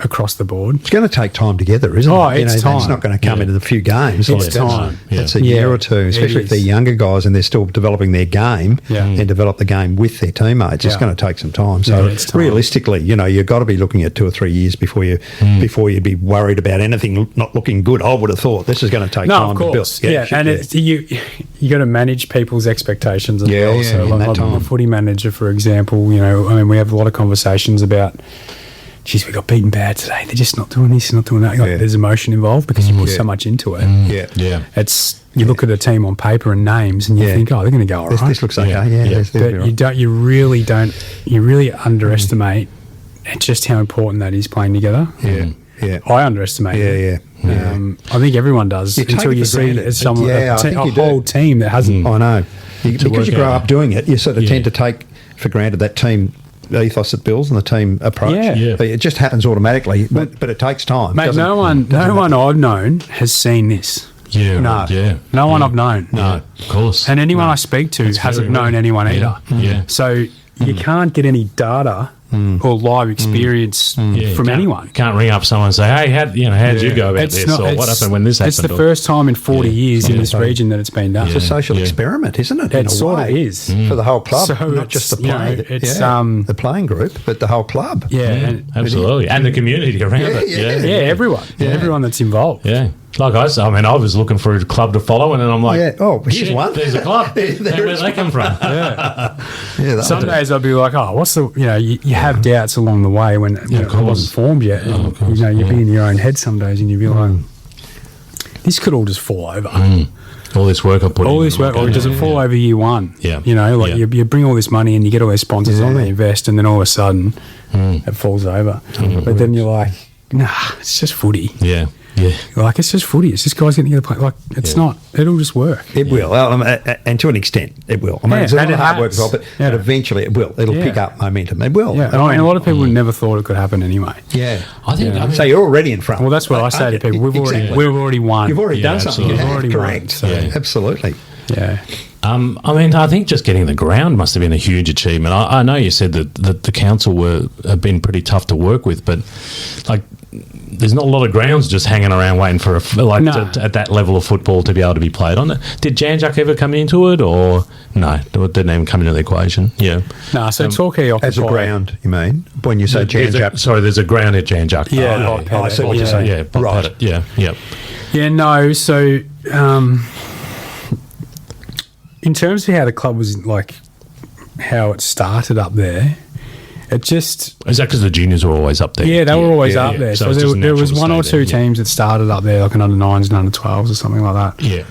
Across the board. It's going to take time together, isn't it? It's time. It's not going to come into the few games. It's time. It's a year or two, especially if they're younger guys and they're still developing their game and develop the game with their teammates. It's going to take some time. So realistically, you've got to be looking at 2 or 3 years before you'd be worried about anything not looking good. I would have thought this is going to take time to build. And you got to manage people's expectations as well. So like the footy manager, for example, we have a lot of conversations about, geez, we got beaten bad today. They're just not doing this, not doing that. There's emotion involved because you put so much into it. It's you look at a team on paper and names, and you think, oh, they're going to go all right. This looks okay. But you really underestimate just how important that is playing together. I underestimate it. I think everyone does until you see a whole team that hasn't. I know because you grow up doing it. You sort of tend to take for granted that team ethos at Bills and the team approach. Yeah. It just happens automatically, but it takes time. Mate, no one I've known has seen this. Yeah, No. yeah. No one I've known. No, of course. And anyone I speak to hasn't known anyone either. Yeah. So you can't get any data or live experience from anyone. Can't ring up someone and say, "Hey, how did you go about this?" Or what happened when this happened? It's the first time in 40 years in this region that it's been done. It's a social experiment, isn't it? It sort of is. For the whole club, So not just the play. it's the playing group, but the whole club. Absolutely, and the community around it. Everyone. Everyone that's involved. Yeah. Like I was looking for a club to follow, and then I'm like, here's one. There's a club. Where'd they come from? Some days I'll be like, what's the, you have doubts along the way when it wasn't formed yet. And, you'd be in your own head some days and you'd be like, this could all just fall over. All this work I put in. All this work, or does it fall over year one? Yeah. You bring all this money and you get all these sponsors on, they invest, and then all of a sudden it falls over. But then you're like, nah, it's just footy. Yeah. Yeah. Like, it's just footy. It's just guys getting together to play. Like, it's not. It'll just work. It will. Well, and to an extent, it will. I mean, it's a lot of hard work as well, but eventually it will. It'll pick up momentum. It will. Yeah. And a lot of people never thought it could happen anyway. Yeah. I think so you're already in front. Well, that's what I say to people. We've already won. You've already done something. You've already correct. won. Absolutely. Yeah. I think just getting the ground must have been a huge achievement. I know you said that the council have been pretty tough to work with, but like, there's not a lot of grounds just hanging around waiting for at that level of football to be able to be played on it. Did Janjuk ever come into it, or no? It didn't even come into the equation. Yeah. No. So Torquay as a ground, you mean when you say Janjuk? Sorry, there's a ground at Janjuk. Yeah. I see what you're saying. Yeah. Right. Yeah. Yeah. Yeah. No. So, in terms of how the club was like, how it started up there. It just... Is that because the juniors were always up there? Yeah, they were always up there. So there was one or two teams that started up there, like an under-9s and under-12s or something like that. Yeah.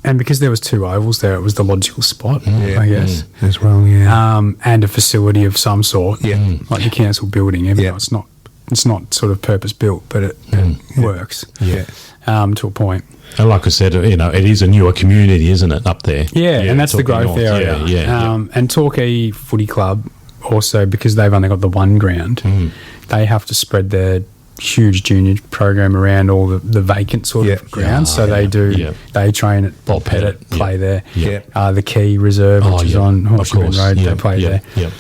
And because there was two ovals there, it was the logical spot, I guess. As well, yeah. And a facility of some sort. Yeah. Like the council building. Even though it's not sort of purpose-built, but it works. Yeah. To a point. And like I said, it is a newer community, isn't it, up there? Yeah, and that's the growth area. And Torquay Footy Club also, because they've only got the one ground, they have to spread their huge junior program around all the vacant sort of grounds. So they train at Bob Pettit, play there. Yeah. The Key Reserve, which is on Horseshoe Road, they play there. Yeah.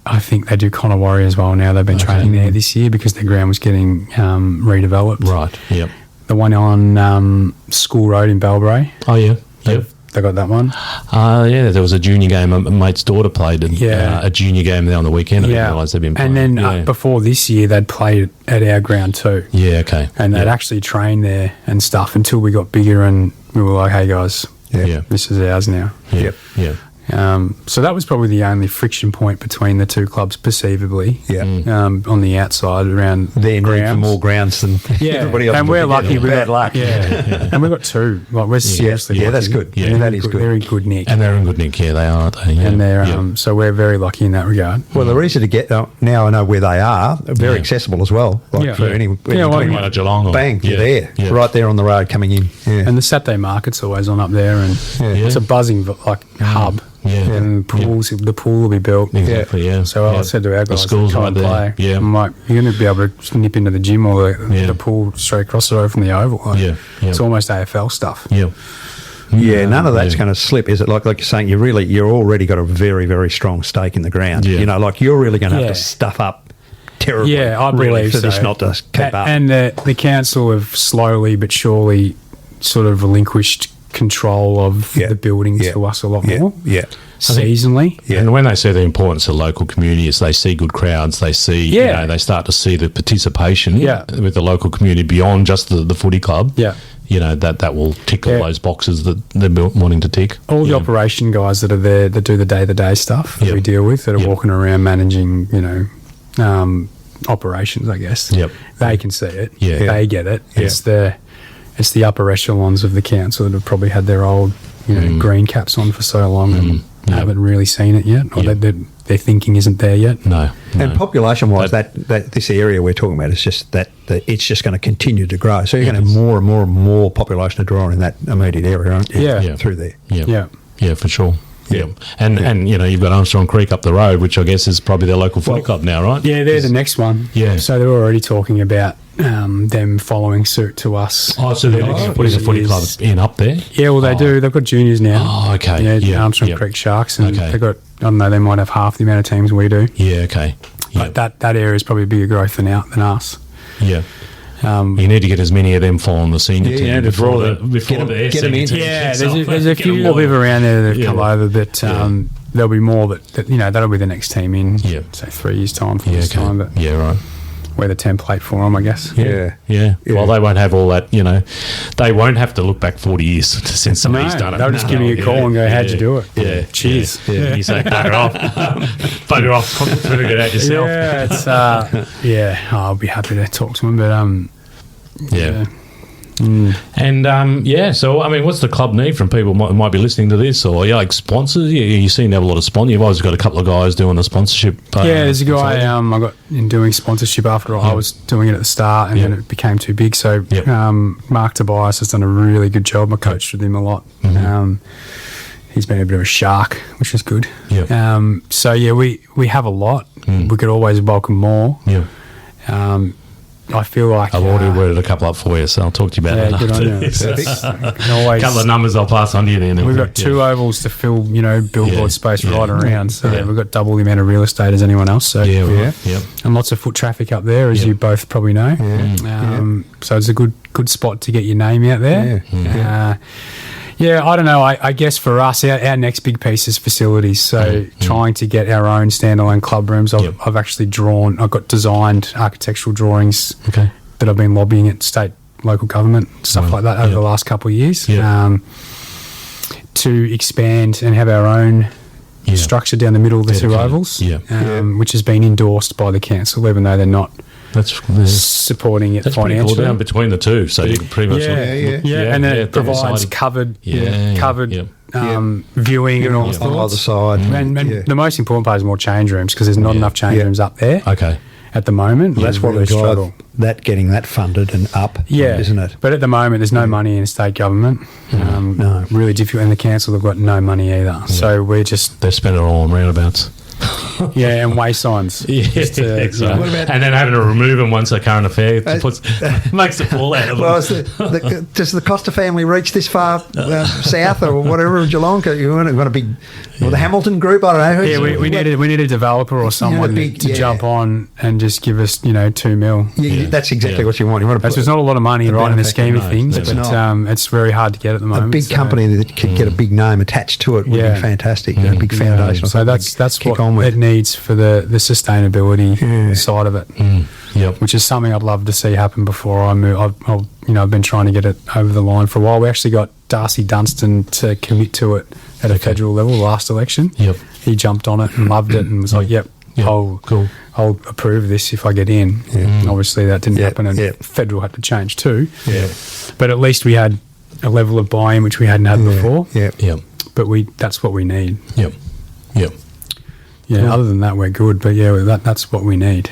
I think they do Connor Warrior as well now. They've been training there this year because the ground was getting redeveloped. Right, yep. The one on School Road in Bellarine. Oh, yeah. Yep. They got that one. There was a junior game. A mate's daughter played a junior game there on the weekend. I didn't realise they'd been playing. And then before this year, they'd played at our ground too. Yeah, okay. And they'd actually trained there and stuff until we got bigger and we were like, hey, guys, this is ours now. Yep. Yeah. So that was probably the only friction point between the two clubs, perceivably. Yeah. On the outside around their need for more grounds than everybody else. And we're lucky with bad luck. Yeah. And we've got two. Like we're seriously lucky. That's good. Yeah, that is good. They're in good nick. And they're in good nick. Yeah, they are, aren't they? Yeah. And they're so we're very lucky in that regard. Well, they're easy to get. Now I know where they are. Very accessible as well. Like for any at Geelong. Bang, you're there. Yeah. Right there on the road coming in. Yeah. And the Saturday market's always on up there, and it's a buzzing hub. Yeah. And the pool will be built. Exactly, yeah. So I said to our guys, schools come right and there. play. Yeah. I'm like, you're going to be able to nip into the gym or the pool straight across the road from the oval. Like, it's almost AFL stuff. Yeah. Yeah, none of that's going to slip, is it? Like you're saying, you're already got a very, very strong stake in the ground. Yeah. You're really going to have to stuff up terribly. Yeah, I believe for so. this not to keep up. And the council have slowly but surely sort of relinquished control of the building to us a lot more. Yeah. Seasonally. Yeah. And when they see the importance of local communities, they see good crowds, they see, they start to see the participation with the local community beyond just the footy club. Yeah. That will tick all those boxes that they're wanting to tick. All the operation guys that are there that do the day-to-day stuff that we deal with, that are walking around managing, operations, I guess. Yep. They can see it. Yeah. They get it. Yeah. It's the upper echelons of the council that have probably had their old, green caps on for so long and haven't really seen it yet, or their thinking isn't there yet. No. And population-wise, that this area we're talking about is just that it's just going to continue to grow. So you're going to have more and more and more population to draw in that immediate area, aren't you? Yeah. Through there. Yeah, for sure. And you've got Armstrong Creek up the road, which I guess is probably their local footy club now, right? Yeah, they're the next one. Yeah. So they're already talking about them following suit to us. Oh, so they're putting a footy club in up there? Yeah, well, they do. They've got juniors now. Oh, okay. Yeah, Armstrong Creek Sharks. And they've got, I don't know, they might have half the amount of teams we do. Yeah, okay. But that area is probably bigger growth than us. Yeah. You need to get as many of them following the senior team before their senior team. Yeah, there's a few that live around there that have come over, but there'll be more that that'll be the next team in, say 3 years' time, 4 years' time. But right. We're the template for them, I guess. Yeah. Well, they won't have all that, they won't have to look back 40 years since somebody's done it. They'll just give me a call and go, how'd you do it? Yeah. Cheers. Yeah. You say, bugger off. Bugger off. Figure it out yourself. Yeah, it's, I'll be happy to talk to them, but, yeah. And so I mean, what's the club need from people who might be listening to this, or like sponsors? You seem to have a lot of sponsors. You've always got a couple of guys doing the sponsorship. There's a guy I got in doing sponsorship after I was doing it at the start, and then it became too big. So Mark Tobias has done a really good job. I coached with him a lot. He's been a bit of a shark, which is good. We have a lot. We could always welcome more. I feel like I've already worded a couple up for you, so I'll talk to you about it good after on this. A couple of numbers I'll pass on to you then. We've got 2 ovals to fill, billboard space right around, so we've got double the amount of real estate as anyone else. So and lots of foot traffic up there, as you both probably know. So it's a good spot to get your name out there. I don't know. I guess for us, our next big piece is facilities. So trying to get our own standalone club rooms. I've actually I've got designed architectural drawings that I've been lobbying at state, local government, stuff like that over the last couple of years to expand and have our own structure down the middle of the 2 ovals, which has been endorsed by the council, even though they're not supporting it financially. Cool down between the two, so you can pretty much and then it provides covered viewing and all on the other side. And the most important part is more change rooms, because there's not enough change rooms up there. At the moment, that's what we struggle. That getting that funded and up, isn't it? But at the moment, there's no money in state government. No, really difficult. And the council have got no money either. So they're spending it all on roundabouts. And way signs. Exactly. And then having to remove them once a current affair makes a fool out of them. Does the Costa family reach this far south or whatever, Geelong? You want to be the Hamilton group? I don't know. We need a developer or someone to jump on and just give us, $2 million. That's exactly what you want. There's not a lot of money in the scheme of things, but it's very hard to get at the moment. A big company that could get a big name attached to it would be fantastic. A big foundation. So that's what it needs for the sustainability side of it, which is something I'd love to see happen before I move. I've been trying to get it over the line for a while. We actually got Darcy Dunstan to commit to it at a federal level last election. He jumped on it and loved it and was like, I'll approve this if I get in. Obviously that didn't happen, and federal had to change too. But at least we had a level of buy-in which we hadn't had before. But that's what we need. Other than that, we're good. But that's what we need.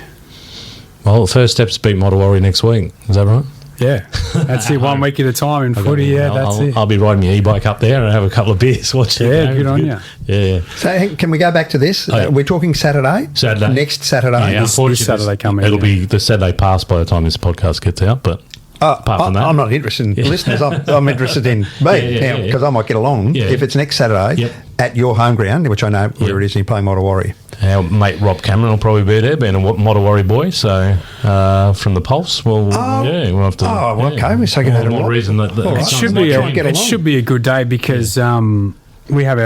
Well, the first step's beat Mottawarri next week. Is that right? Yeah, that's it. 1 week at a time in footy. That's it. I'll be riding my e-bike up there and have a couple of beers watching. Good on you. Yeah. So can we go back to this? We're talking Saturday. Next Saturday. This Saturday coming. It'll be the Saturday past by the time this podcast gets out, but. Apart from that, I'm not interested in listeners. I'm interested in me because I might get along if it's next Saturday at your home ground, which I know where it is, and you play Mottawarri. Our mate Rob Cameron will probably be there, being a Mottawarri boy. So from the Pulse, we'll have to. Okay, we're taking that. More reason that it should be a good day because we have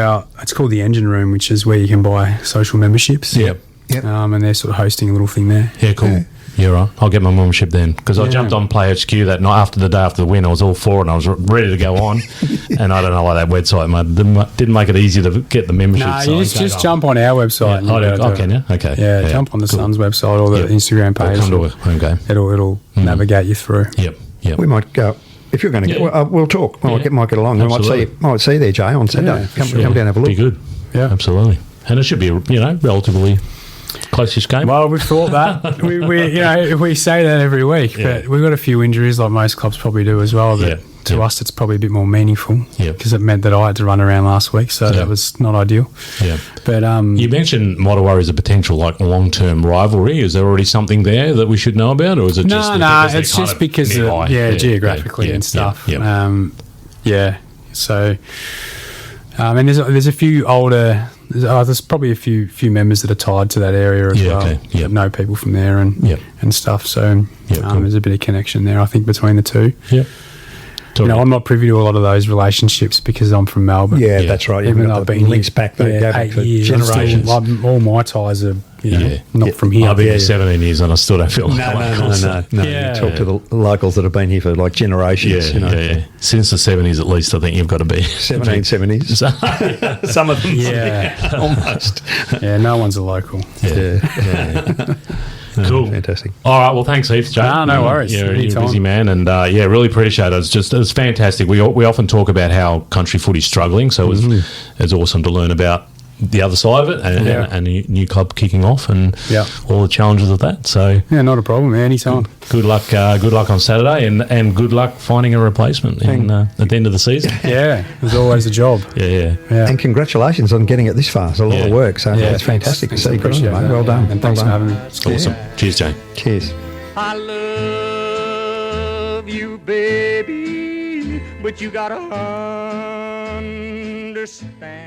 it's called the Engine Room, which is where you can buy social memberships. And they're sort of hosting a little thing there. Yeah, cool. Yeah, right. I'll get my membership then because I jumped on Play HQ that night after the day after the win. I was all for it and I was ready to go on. And I don't know why that website didn't make it easy to get the membership. No, you just jump on our website. Can you? Okay. Yeah, jump on the Suns website or the Instagram page. It'll navigate you through. Yep. We might go. If you're going to get, we'll talk. Might get along. I might see you there, Jay, on Saturday. Come down and have a look. Be good. Yeah, absolutely. And it should be relatively closest game. Well, we've thought that. we say that every week, but we've got a few injuries like most clubs probably do as well that to us, it's probably a bit more meaningful Yep. because it meant that I had to run around last week, so that was not ideal. Yeah. But you mentioned Mottawarra as a potential long-term rivalry. Is there already something there that we should know about, or is it just it's just because of, geographically and stuff. So and there's a few older. There's probably a few members that are tied to that area as well. That know people from there and stuff. So there's a bit of connection there, I think, between the two. Yeah. I'm not privy to a lot of those relationships because I'm from Melbourne. Yeah, that's right. Even though I've been links back, go back for generations. All my ties are not from here. I've been here 17 years and I still don't feel like No. You talk to the locals that have been here for like generations. Since the 70s at least, I think you've got to be 1770s. Some of them, almost. Yeah, no one's a local. Cool. Fantastic. All right. Well, thanks, Heath. Jay. No worries. You're a busy man, and really appreciate it. It's fantastic. We often talk about how country footy's struggling, so it's awesome to learn about the other side of it and a new club kicking off and all the challenges of that. So not a problem. Anytime. Good luck on Saturday, and good luck finding a replacement at the end of the season. There's always a job. Yeah. And congratulations on getting it this far. It's a lot of work, so it's fantastic to see. Well done. And thanks for having me. It's awesome. Cheers, Jay. Cheers. I love you, baby, but you gotta understand.